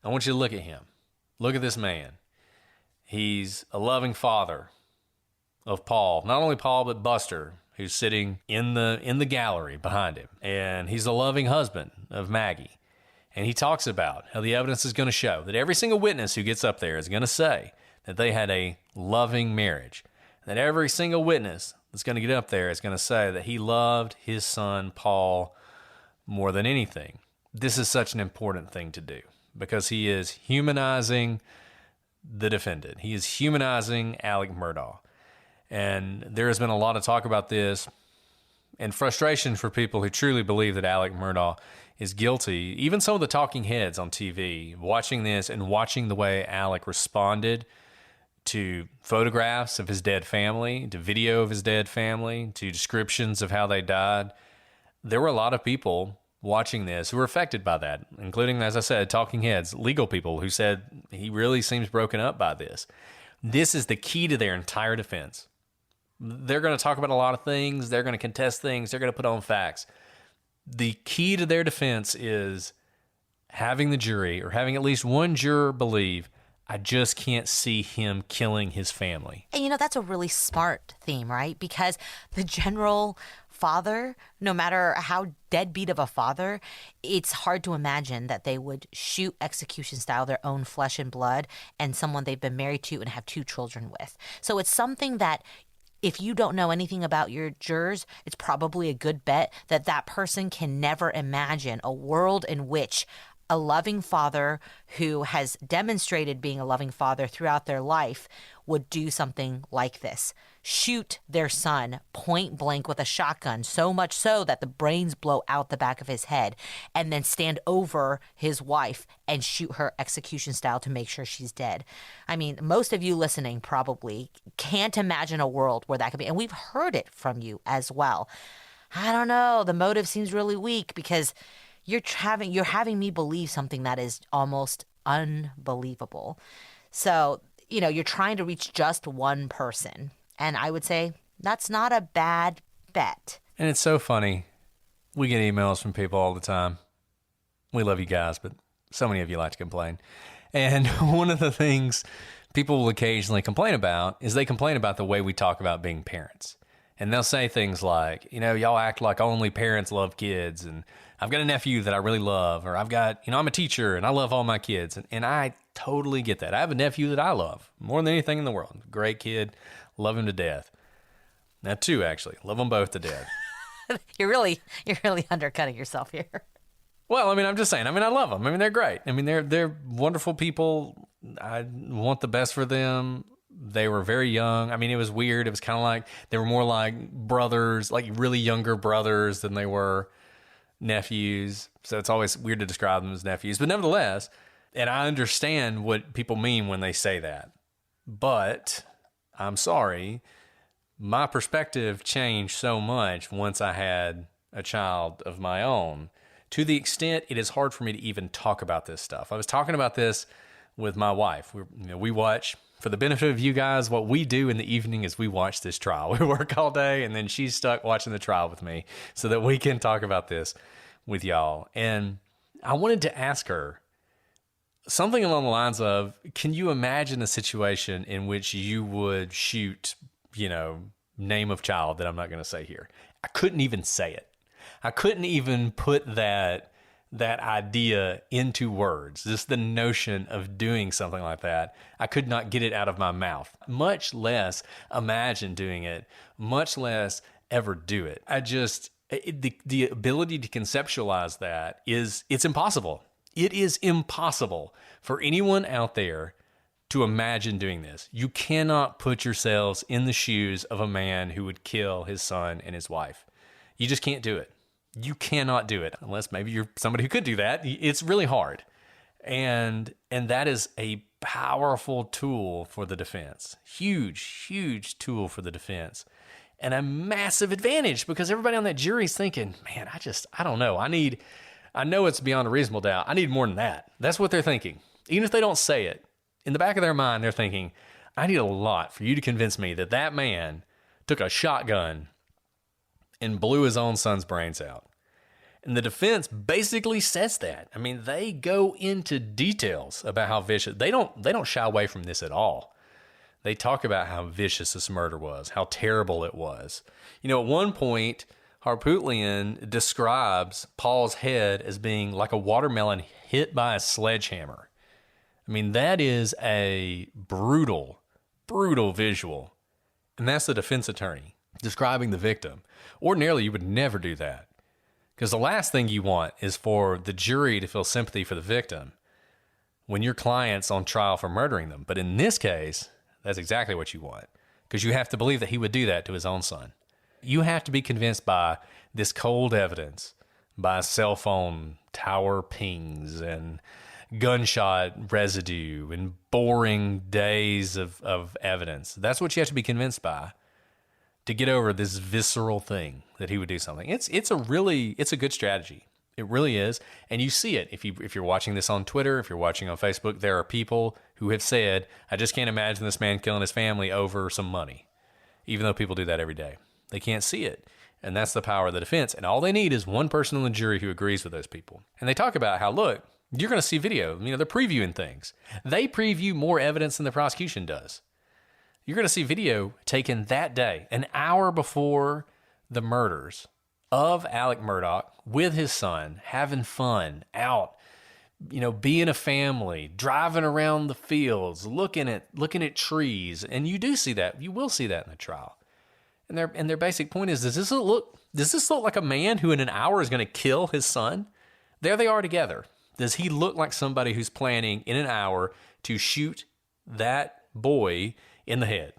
I want you to look at him. Look at this man. He's a loving father of Paul, not only Paul, but Buster, who's sitting in the gallery behind him. And he's a loving husband of Maggie. And he talks about how the evidence is going to show that every single witness who gets up there is going to say that they had a loving marriage. That every single witness that's going to get up there is going to say that he loved his son, Paul, more than anything. This is such an important thing to do because he is humanizing the defendant. He is humanizing Alec Murdaugh. And there has been a lot of talk about this and frustration for people who truly believe that Alec Murdaugh is guilty. Even some of the talking heads on TV, watching this and watching the way Alec responded to photographs of his dead family, to video of his dead family, to descriptions of how they died. There were a lot of people watching this who were affected by that, including, as I said, talking heads, legal people who said he really seems broken up by this. This is the key to their entire defense. They're going to talk about a lot of things. They're going to contest things. They're going to put on facts. The key to their defense is having the jury or having at least one juror believe, I just can't see him killing his family. And that's a really smart theme, right? Because the general father, no matter how deadbeat of a father, it's hard to imagine that they would shoot execution style their own flesh and blood and someone they've been married to and have 2 children with. So it's something that if you don't know anything about your jurors, it's probably a good bet that that person can never imagine a world in which a loving father who has demonstrated being a loving father throughout their life would do something like this. Shoot their son point blank with a shotgun, so much so that the brains blow out the back of his head, and then stand over his wife and shoot her execution style to make sure she's dead. I mean, most of you listening probably can't imagine a world where that could be. And we've heard it from you as well. I don't know. The motive seems really weak because you're having me believe something that is almost unbelievable. So, you're trying to reach just one person. And I would say that's not a bad bet. And it's so funny. We get emails from people all the time. We love you guys, but so many of you like to complain. And one of the things people will occasionally complain about is they complain about the way we talk about being parents. And they'll say things like, y'all act like only parents love kids, and I've got a nephew that I really love, or I've got, I'm a teacher and I love all my kids. And I totally get that. I have a nephew that I love more than anything in the world. Great kid. Love him to death. Now 2, actually. Love them both to death. You're really undercutting yourself here. Well, I'm just saying. I love them. They're great. They're wonderful people. I want the best for them. They were very young. I mean, it was weird. It was kind of like they were more like brothers, like really younger brothers than they were nephews. So it's always weird to describe them as nephews. But nevertheless, and I understand what people mean when they say that. But I'm sorry, my perspective changed so much once I had a child of my own, to the extent it is hard for me to even talk about this stuff. I was talking about this with my wife. We watch, for the benefit of you guys, what we do in the evening is we watch this trial. We work all day, and then she's stuck watching the trial with me so that we can talk about this with y'all. And I wanted to ask her something along the lines of, can you imagine a situation in which you would shoot, name of child that I'm not going to say here? I couldn't even say it. I couldn't even put that idea into words. Just the notion of doing something like that, I could not get it out of my mouth, much less imagine doing it, much less ever do it. The ability to conceptualize that it's impossible. It is impossible for anyone out there to imagine doing this. You cannot put yourselves in the shoes of a man who would kill his son and his wife. You just can't do it. You cannot do it unless maybe you're somebody who could do that. It's really hard. And that is a powerful tool for the defense. Huge, huge tool for the defense. And a massive advantage, because everybody on that jury is thinking, man, I don't know. I know it's beyond a reasonable doubt. I need more than that. That's what they're thinking. Even if they don't say it, in the back of their mind, they're thinking, I need a lot for you to convince me that man took a shotgun and blew his own son's brains out. And the defense basically says that. I mean, they go into details about how vicious. They don't shy away from this at all. They talk about how vicious this murder was, how terrible it was. At one point, Harpootlian describes Paul's head as being like a watermelon hit by a sledgehammer. I mean, that is a brutal, brutal visual. And that's the defense attorney describing the victim. Ordinarily, you would never do that, because the last thing you want is for the jury to feel sympathy for the victim when your client's on trial for murdering them. But in this case, that's exactly what you want, because you have to believe that he would do that to his own son. You have to be convinced by this cold evidence, by cell phone tower pings and gunshot residue and boring days of evidence. That's what you have to be convinced by to get over this visceral thing that he would do something. It's a good strategy. It really is. And you see it. If you're watching this on Twitter, if you're watching on Facebook, there are people who have said, I just can't imagine this man killing his family over some money, even though people do that every day. They can't see it. And that's the power of the defense. And all they need is one person on the jury who agrees with those people. And they talk about how, look, you're going to see video. They're previewing things. They preview more evidence than the prosecution does. You're going to see video taken that day, an hour before the murders, of Alec Murdaugh with his son, having fun, out, being a family, driving around the fields, looking at trees. And you do see that. You will see that in the trial. And their basic point is, does this look like a man who in an hour is going to kill his son? There they are together. Does he look like somebody who's planning in an hour to shoot that boy in the head?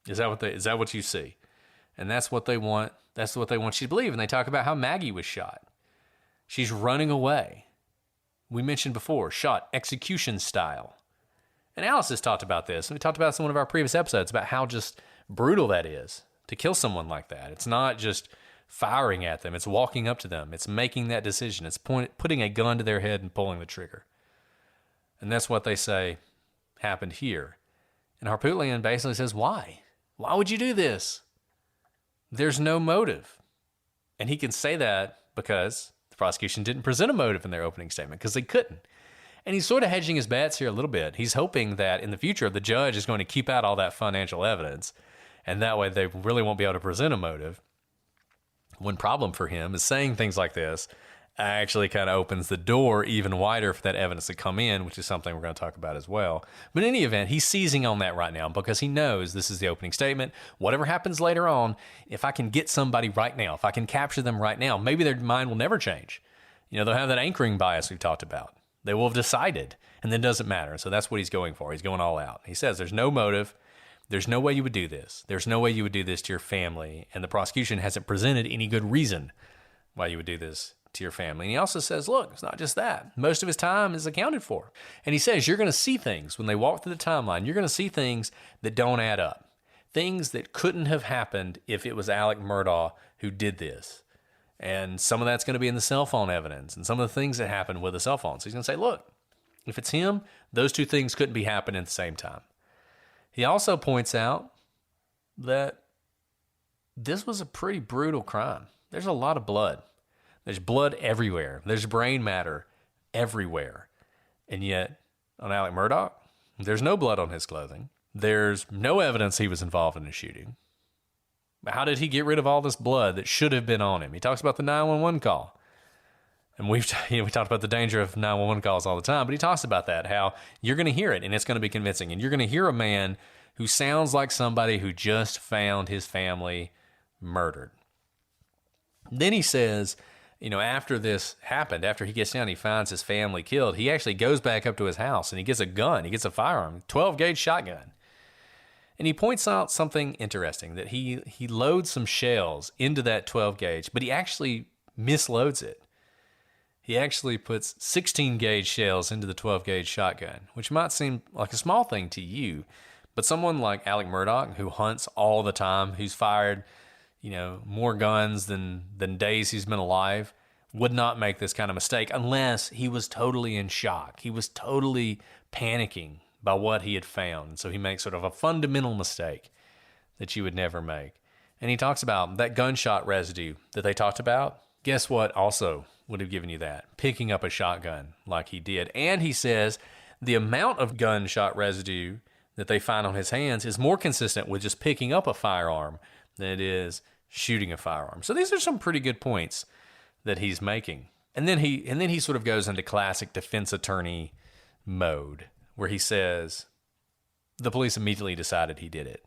Is that what you see? And that's what they want. That's what they want you to believe. And they talk about how Maggie was shot. She's running away. We mentioned before, shot execution style. And Alice has talked about this. And we talked about this in one of our previous episodes about how just brutal that is to kill someone like that. It's not just firing at them. It's walking up to them. It's making that decision. It's putting a gun to their head and pulling the trigger. And that's what they say happened here. And Harpootlian basically says, why? Why would you do this? There's no motive. And he can say that because the prosecution didn't present a motive in their opening statement, because they couldn't. And he's sort of hedging his bets here a little bit. He's hoping that in the future, the judge is going to keep out all that financial evidence, and that way they really won't be able to present a motive. One problem for him is saying things like this actually kind of opens the door even wider for that evidence to come in, which is something we're going to talk about as well. But in any event, he's seizing on that right now because he knows this is the opening statement. Whatever happens later on, if I can get somebody right now, if I can capture them right now, maybe their mind will never change. They'll have that anchoring bias we've talked about. They will have decided, and then it doesn't matter. So that's what he's going for. He's going all out. He says there's no motive. There's no way you would do this. There's no way you would do this to your family. And the prosecution hasn't presented any good reason why you would do this to your family. And he also says, look, it's not just that. Most of his time is accounted for. And he says, you're going to see things when they walk through the timeline. You're going to see things that don't add up. Things that couldn't have happened if it was Alec Murdaugh who did this. And some of that's going to be in the cell phone evidence and some of the things that happened with the cell phone. So he's going to say, look, if it's him, those two things couldn't be happening at the same time. He also points out that this was a pretty brutal crime. There's a lot of blood. There's blood everywhere. There's brain matter everywhere. And yet, on Alec Murdaugh, there's no blood on his clothing. There's no evidence he was involved in a shooting. How did he get rid of all this blood that should have been on him? He talks about the 911 call. And we talked about the danger of 911 calls all the time, but he talks about that, how you're going to hear it and it's going to be convincing. And you're going to hear a man who sounds like somebody who just found his family murdered. Then he says, after this happened, after he gets down, he finds his family killed. He actually goes back up to his house and he gets a gun. He gets a firearm, 12-gauge shotgun. And he points out something interesting, that he loads some shells into that 12-gauge, but he actually misloads it. He actually puts 16-gauge shells into the 12-gauge shotgun, which might seem like a small thing to you, but someone like Alec Murdaugh, who hunts all the time, who's fired, more guns than days he's been alive, would not make this kind of mistake unless he was totally in shock. He was totally panicking by what he had found. So he makes sort of a fundamental mistake that you would never make. And he talks about that gunshot residue that they talked about. Guess what also would have given you that? Picking up a shotgun like he did. And he says the amount of gunshot residue that they find on his hands is more consistent with just picking up a firearm than it is shooting a firearm. So these are some pretty good points that he's making. And then he sort of goes into classic defense attorney mode, where he says the police immediately decided he did it.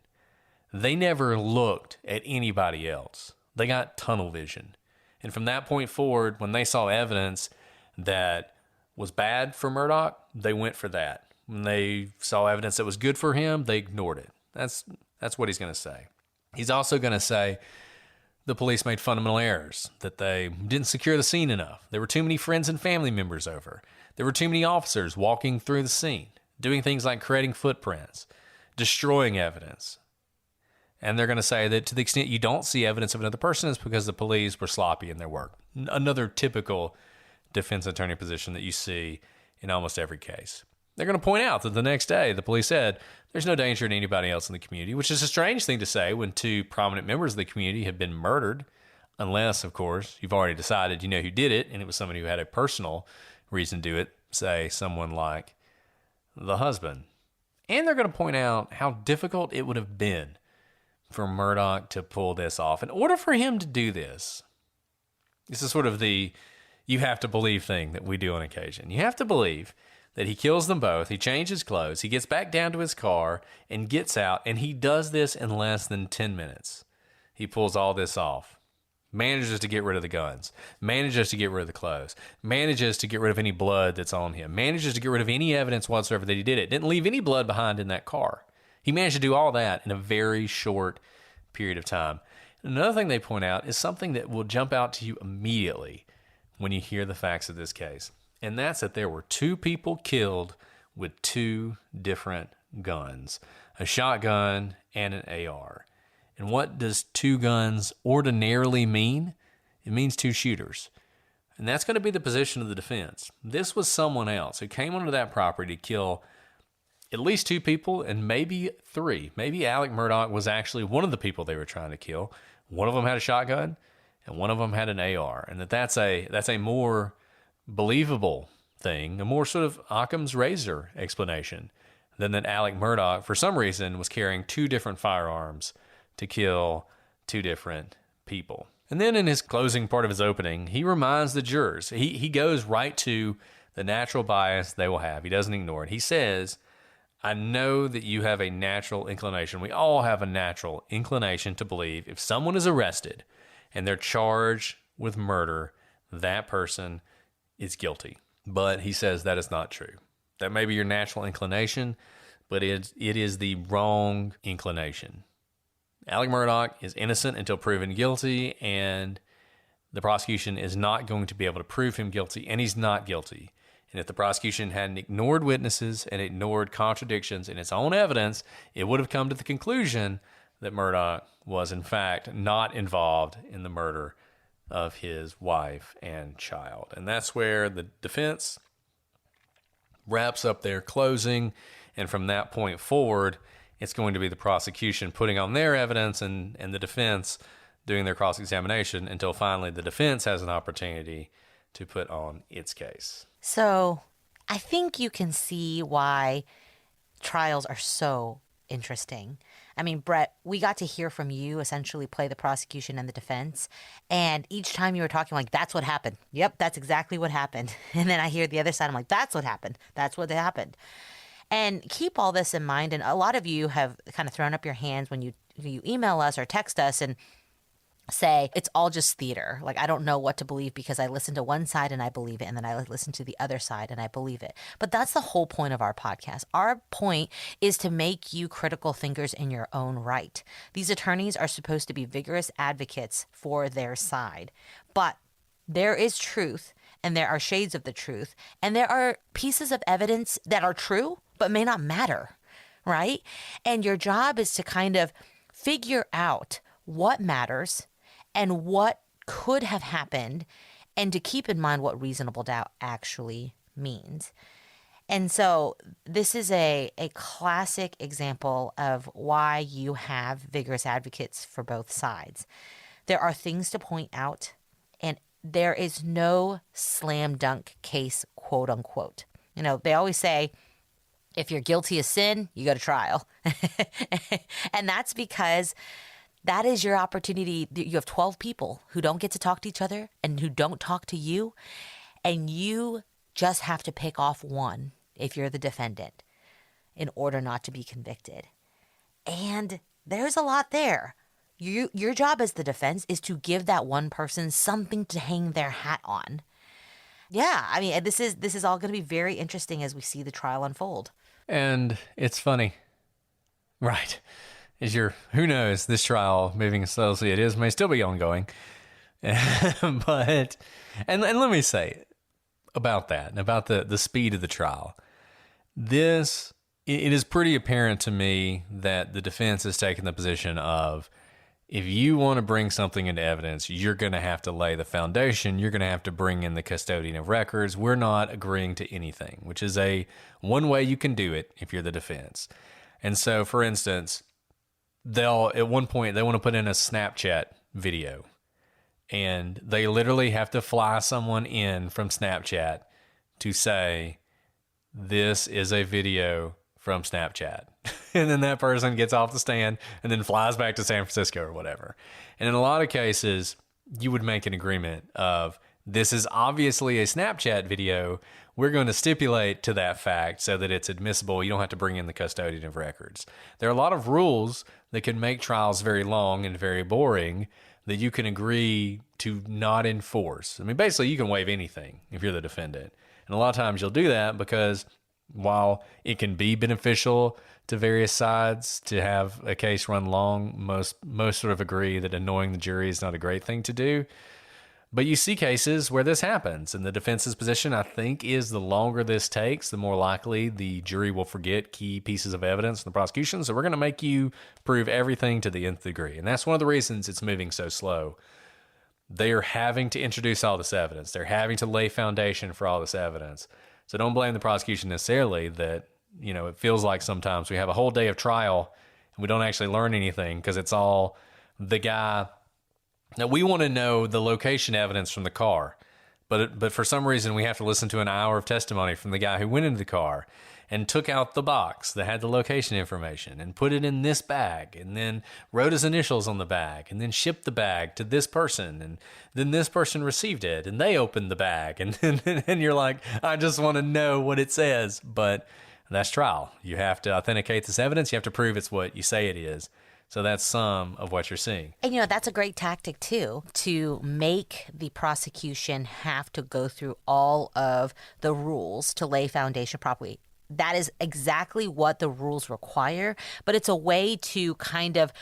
They never looked at anybody else. They got tunnel vision. And from that point forward, when they saw evidence that was bad for Murdaugh, they went for that. When they saw evidence that was good for him, they ignored it. That's what he's going to say. He's also going to say the police made fundamental errors, that they didn't secure the scene enough. There were too many friends and family members over. There were too many officers walking through the scene, doing things like creating footprints, destroying evidence. And they're going to say that to the extent you don't see evidence of another person, it's because the police were sloppy in their work. Another typical defense attorney position that you see in almost every case. They're going to point out that the next day the police said there's no danger to anybody else in the community, which is a strange thing to say when two prominent members of the community have been murdered, unless, of course, you've already decided you know who did it and it was somebody who had a personal reason to do it, say someone like the husband. And they're going to point out how difficult it would have been for Murdaugh to pull this off. In order for him to do this, this is sort of the you have to believe thing that we do on occasion. You have to believe that he kills them both, he changes clothes, he gets back down to his car and gets out, and he does this in less than 10 minutes. He pulls all this off, manages to get rid of the guns, manages to get rid of the clothes, manages to get rid of any blood that's on him, manages to get rid of any evidence whatsoever that he did it, didn't leave any blood behind in that car. He managed to do all that in a very short period of time. Another thing they point out is something that will jump out to you immediately when you hear the facts of this case. And that's that there were two people killed with two different guns, a shotgun and an AR. And what does two guns ordinarily mean? It means two shooters. And that's going to be the position of the defense. This was someone else who came onto that property to kill at least two people and maybe three. Maybe Alec Murdaugh was actually one of the people they were trying to kill. One of them had a shotgun and one of them had an AR. And that's a more believable thing, a more sort of Occam's razor explanation than that Alec Murdaugh, for some reason, was carrying two different firearms to kill two different people. And then in his closing part of his opening, he reminds the jurors, he goes right to the natural bias they will have. He doesn't ignore it. He says, I know that you have a natural inclination. We all have a natural inclination to believe if someone is arrested and they're charged with murder, that person is guilty. But he says that is not true. That may be your natural inclination, but it is the wrong inclination. Alec Murdaugh is innocent until proven guilty, and the prosecution is not going to be able to prove him guilty, and he's not guilty. And if the prosecution hadn't ignored witnesses and ignored contradictions in its own evidence, it would have come to the conclusion that Murdaugh was, in fact, not involved in the murder of his wife and child. And that's where the defense wraps up their closing, and from that point forward, it's going to be the prosecution putting on their evidence and the defense doing their cross-examination until finally the defense has an opportunity to put on its case. So I think you can see why trials are so interesting. I mean, Brett, we got to hear from you essentially play the prosecution and the defense. And each time you were talking, like, that's what happened. Yep, that's exactly what happened. And then I hear the other side. I'm like, that's what happened. That's what happened. And keep all this in mind. And a lot of you have kind of thrown up your hands when you email us or text us and say, it's all just theater. Like, I don't know what to believe because I listen to one side and I believe it, and then I listen to the other side and I believe it. But that's the whole point of our podcast. Our point is to make you critical thinkers in your own right. These attorneys are supposed to be vigorous advocates for their side. But there is truth, and there are shades of the truth, and there are pieces of evidence that are true but may not matter, right? And your job is to kind of figure out what matters and what could have happened, and to keep in mind what reasonable doubt actually means. And so this is a classic example of why you have vigorous advocates for both sides. There are things to point out, and there is no slam dunk case, quote unquote. You know, they always say, if you're guilty of sin, you go to trial. And that's because that is your opportunity. You have 12 people who don't get to talk to each other and who don't talk to you. And you just have to pick off one if you're the defendant in order not to be convicted. And there's a lot there. Your job as the defense is to give that one person something to hang their hat on. Yeah, I mean, this is all going to be very interesting as we see the trial unfold. And it's funny, right? Who knows, this trial, moving as slowly it is, may still be ongoing. But, and let me say about that, about the speed of the trial. It is pretty apparent to me that the defense has taken the position of, if you want to bring something into evidence, you're going to have to lay the foundation. You're going to have to bring in the custodian of records. We're not agreeing to anything, which is one way you can do it if you're the defense. And so, for instance, at one point, they want to put in a Snapchat video, and they literally have to fly someone in from Snapchat to say, this is a video from Snapchat. And then that person gets off the stand and then flies back to San Francisco or whatever. And in a lot of cases, you would make an agreement of, this is obviously a Snapchat video. We're going to stipulate to that fact so that it's admissible. You don't have to bring in the custodian of records. There are a lot of rules that can make trials very long and very boring that you can agree to not enforce. I mean, basically, you can waive anything if you're the defendant. And a lot of times you'll do that because while it can be beneficial to various sides to have a case run long, most sort of agree that annoying the jury is not a great thing to do. But you see cases where this happens, and the defense's position, I think, is the longer this takes, the more likely the jury will forget key pieces of evidence in the prosecution. So we're going to make you prove everything to the nth degree. And that's one of the reasons it's moving so slow. They are having to introduce all this evidence. They're having to lay foundation for all this evidence. So don't blame the prosecution necessarily that, it feels like sometimes we have a whole day of trial and we don't actually learn anything because it's all the guy. Now, we want to know the location evidence from the car, but for some reason we have to listen to an hour of testimony from the guy who went into the car and took out the box that had the location information and put it in this bag and then wrote his initials on the bag and then shipped the bag to this person, and then this person received it and they opened the bag, and you're like, I just want to know what it says. But that's trial. You have to authenticate this evidence. You have to prove it's what you say it is. So that's some of what you're seeing. And, that's a great tactic, too, to make the prosecution have to go through all of the rules to lay foundation properly. that is exactly what the rules require, but it's a way to kind of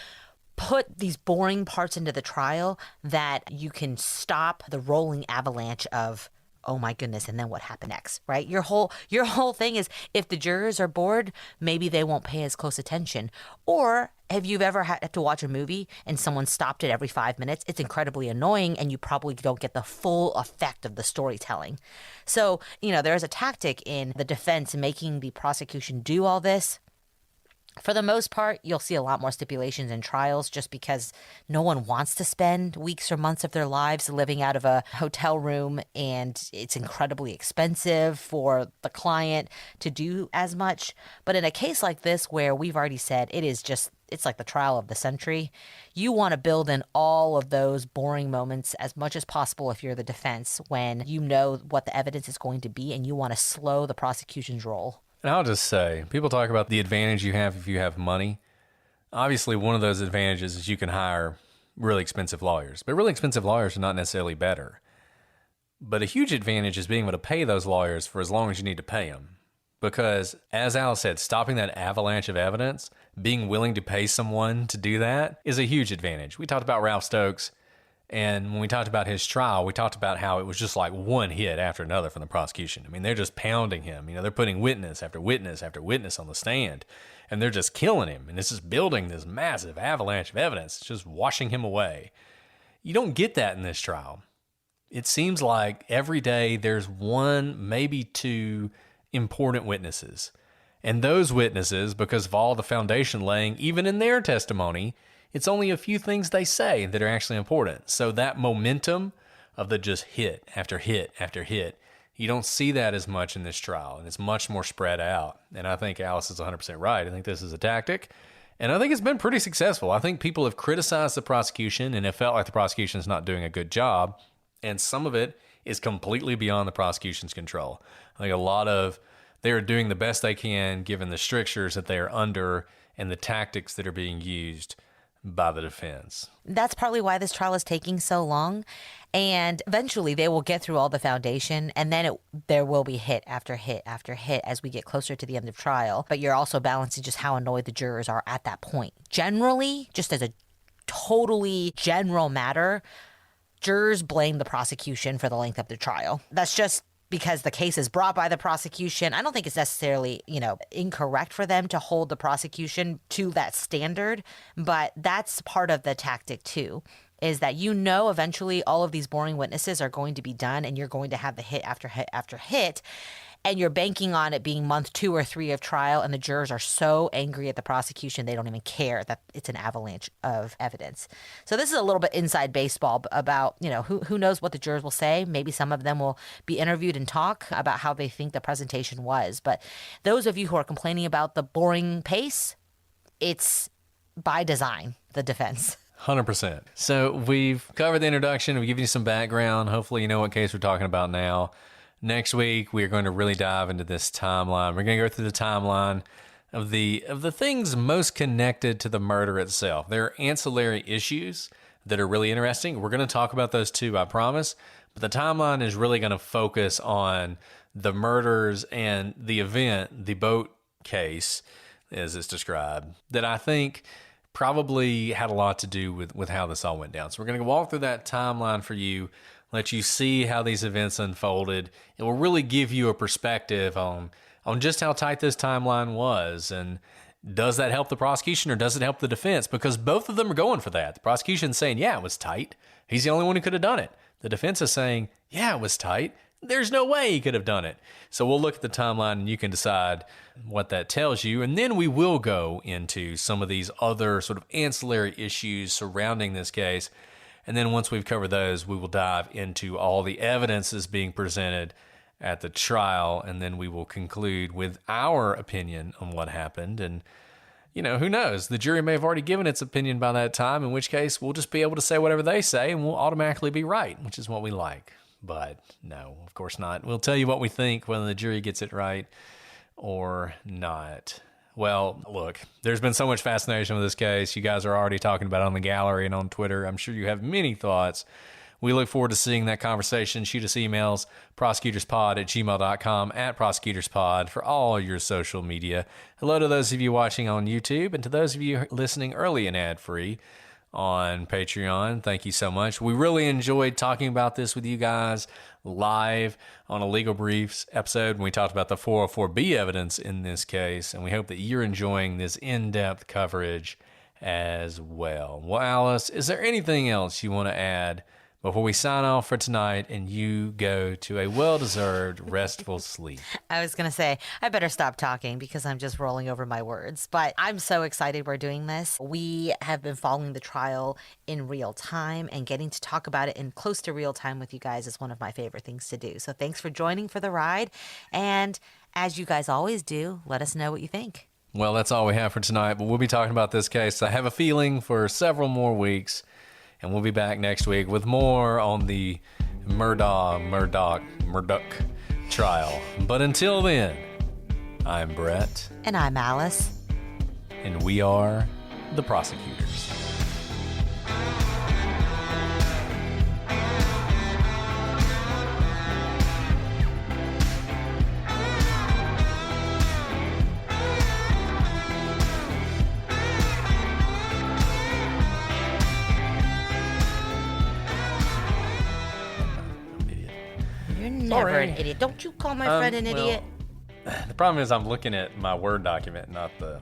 put these boring parts into the trial that you can stop the rolling avalanche of, oh my goodness, and then what happened next, right? Your whole thing is, if the jurors are bored, maybe they won't pay as close attention. Or have you ever had to watch a movie and someone stopped it every 5 minutes? It's incredibly annoying, and you probably don't get the full effect of the storytelling. So, there's a tactic in the defense making the prosecution do all this. For the most part, you'll see a lot more stipulations in trials just because no one wants to spend weeks or months of their lives living out of a hotel room, and it's incredibly expensive for the client to do as much. But in a case like this, where we've already said it's like the trial of the century, you want to build in all of those boring moments as much as possible if you're the defense, when you know what the evidence is going to be and you want to slow the prosecution's roll. And I'll just say, people talk about the advantage you have if you have money. Obviously, one of those advantages is you can hire really expensive lawyers. But really expensive lawyers are not necessarily better. But a huge advantage is being able to pay those lawyers for as long as you need to pay them. Because, as Alice said, stopping that avalanche of evidence, being willing to pay someone to do that is a huge advantage. We talked about Ralph Stokes. And when we talked about his trial, we talked about how it was just like one hit after another from the prosecution. I mean, they're just pounding him. They're putting witness after witness after witness on the stand, and they're just killing him. And it's just building this massive avalanche of evidence. It's just washing him away. You don't get that in this trial. It seems like every day there's one, maybe two important witnesses. And those witnesses, because of all the foundation laying, even in their testimony, it's only a few things they say that are actually important. So that momentum of the just hit after hit after hit, you don't see that as much in this trial, and it's much more spread out. And I think Alice is 100% right. I think this is a tactic, and I think it's been pretty successful. I think people have criticized the prosecution and have felt like the prosecution is not doing a good job, and some of it is completely beyond the prosecution's control. I think they're doing the best they can given the strictures that they are under and the tactics that are being used by the defense. That's partly why this trial is taking so long. And eventually they will get through all the foundation, and then there will be hit after hit after hit as we get closer to the end of trial. But you're also balancing just how annoyed the jurors are at that point. Generally, just as a totally general matter, jurors blame the prosecution for the length of the trial. That's just because the case is brought by the prosecution. I don't think it's necessarily, incorrect for them to hold the prosecution to that standard, but that's part of the tactic too, is that eventually all of these boring witnesses are going to be done, and you're going to have the hit after hit after hit, and you're banking on it being month 2 or 3 of trial, and the jurors are so angry at the prosecution they don't even care that it's an avalanche of evidence. So this is a little bit inside baseball about, who knows what the jurors will say. Maybe some of them will be interviewed and talk about how they think the presentation was. But those of you who are complaining about the boring pace, it's by design, the defense. 100%. So we've covered the introduction. We've given you some background. Hopefully you know what case we're talking about now. Next week, we are going to really dive into this timeline. We're going to go through the timeline of the things most connected to the murder itself. There are ancillary issues that are really interesting. We're going to talk about those too, I promise. But the timeline is really going to focus on the murders and the event, the boat case, as it's described, that I think probably had a lot to do with how this all went down. So we're going to walk through that timeline for you, let you see how these events unfolded. It will really give you a perspective on just how tight this timeline was, and does that help the prosecution or does it help the defense? Because both of them are going for that. The prosecution's saying, yeah, it was tight. He's the only one who could have done it. The defense is saying, yeah, it was tight. There's no way he could have done it. So we'll look at the timeline and you can decide what that tells you. And then we will go into some of these other sort of ancillary issues surrounding this case. And then once we've covered those, we will dive into all the evidence that's being presented at the trial. And then we will conclude with our opinion on what happened. And, who knows? The jury may have already given its opinion by that time, in which case we'll just be able to say whatever they say and we'll automatically be right, which is what we like. But no, of course not. We'll tell you what we think, whether the jury gets it right or not. Well, look, there's been so much fascination with this case. You guys are already talking about it on the gallery and on Twitter. I'm sure you have many thoughts. We look forward to seeing that conversation. Shoot us emails, prosecutorspod@gmail.com, @prosecutorspod for all your social media. Hello to those of you watching on YouTube, and to those of you listening early and ad-free on Patreon, thank you so much. We really enjoyed talking about this with you guys live on a Legal Briefs episode when we talked about the 404B evidence in this case, and we hope that you're enjoying this in-depth coverage as well. Well, Alice, is there anything else you want to add before we sign off for tonight and you go to a well-deserved restful sleep? I was going to say, I better stop talking because I'm just rolling over my words. But I'm so excited we're doing this. We have been following the trial in real time, and getting to talk about it in close to real time with you guys is one of my favorite things to do. So thanks for joining for the ride. And as you guys always do, let us know what you think. Well, that's all we have for tonight, but we'll be talking about this case, I have a feeling, for several more weeks. And we'll be back next week with more on the Murdaugh trial. But until then, I'm Brett. And I'm Alice. And we are the prosecutors. Never an idiot. Don't you call my friend an idiot. The problem is I'm looking at my Word document, not the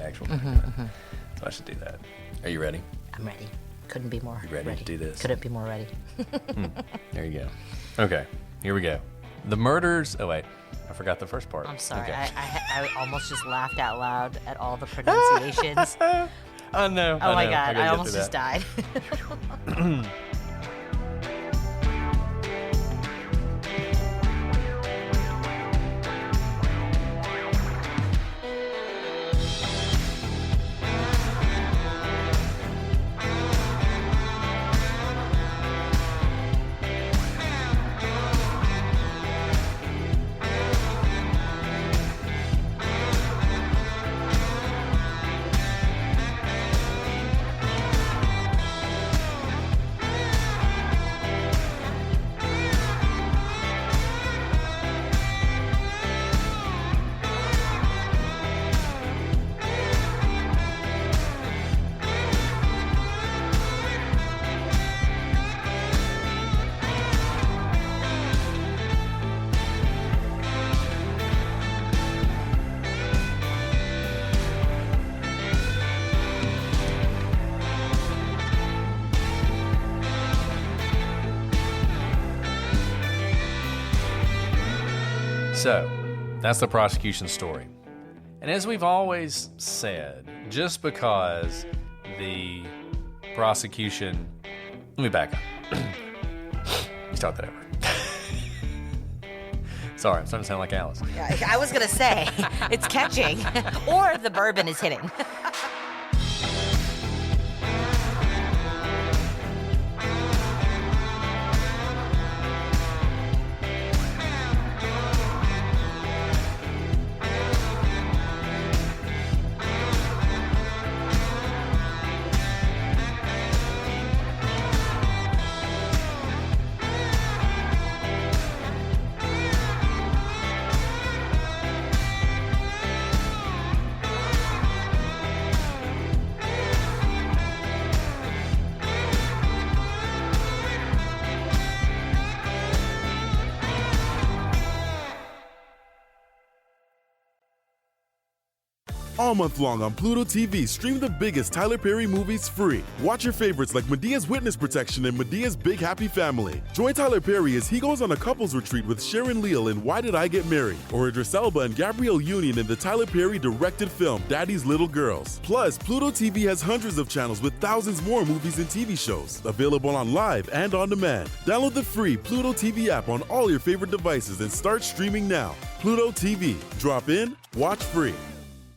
actual document. So I should do that. Are you ready? I'm ready. Couldn't be more You ready to do this? Couldn't be more ready. There you go. Okay, here we go. The murders... Oh, wait. I forgot the first part. I'm sorry. Okay. I almost just laughed out loud at all the pronunciations. Oh, no. Oh, my God. I almost just died. So, that's the prosecution story. And as we've always said, just because the prosecution... Let me back up. Start that over. Sorry, I'm starting to sound like Alice. Yeah, I was going to say, it's catching, or the bourbon is hitting. All month long on PlutoTV, stream the biggest Tyler Perry movies free. Watch your favorites like Medea's Witness Protection and Medea's Big Happy Family. Join Tyler Perry as he goes on a couples retreat with Sharon Leal in Why Did I Get Married? Or Idris Elba and Gabrielle Union in the Tyler Perry directed film Daddy's Little Girls. Plus, PlutoTV has hundreds of channels with thousands more movies and TV shows. Available on live and on demand. Download the free PlutoTV app on all your favorite devices and start streaming now. PlutoTV. Drop in, watch free.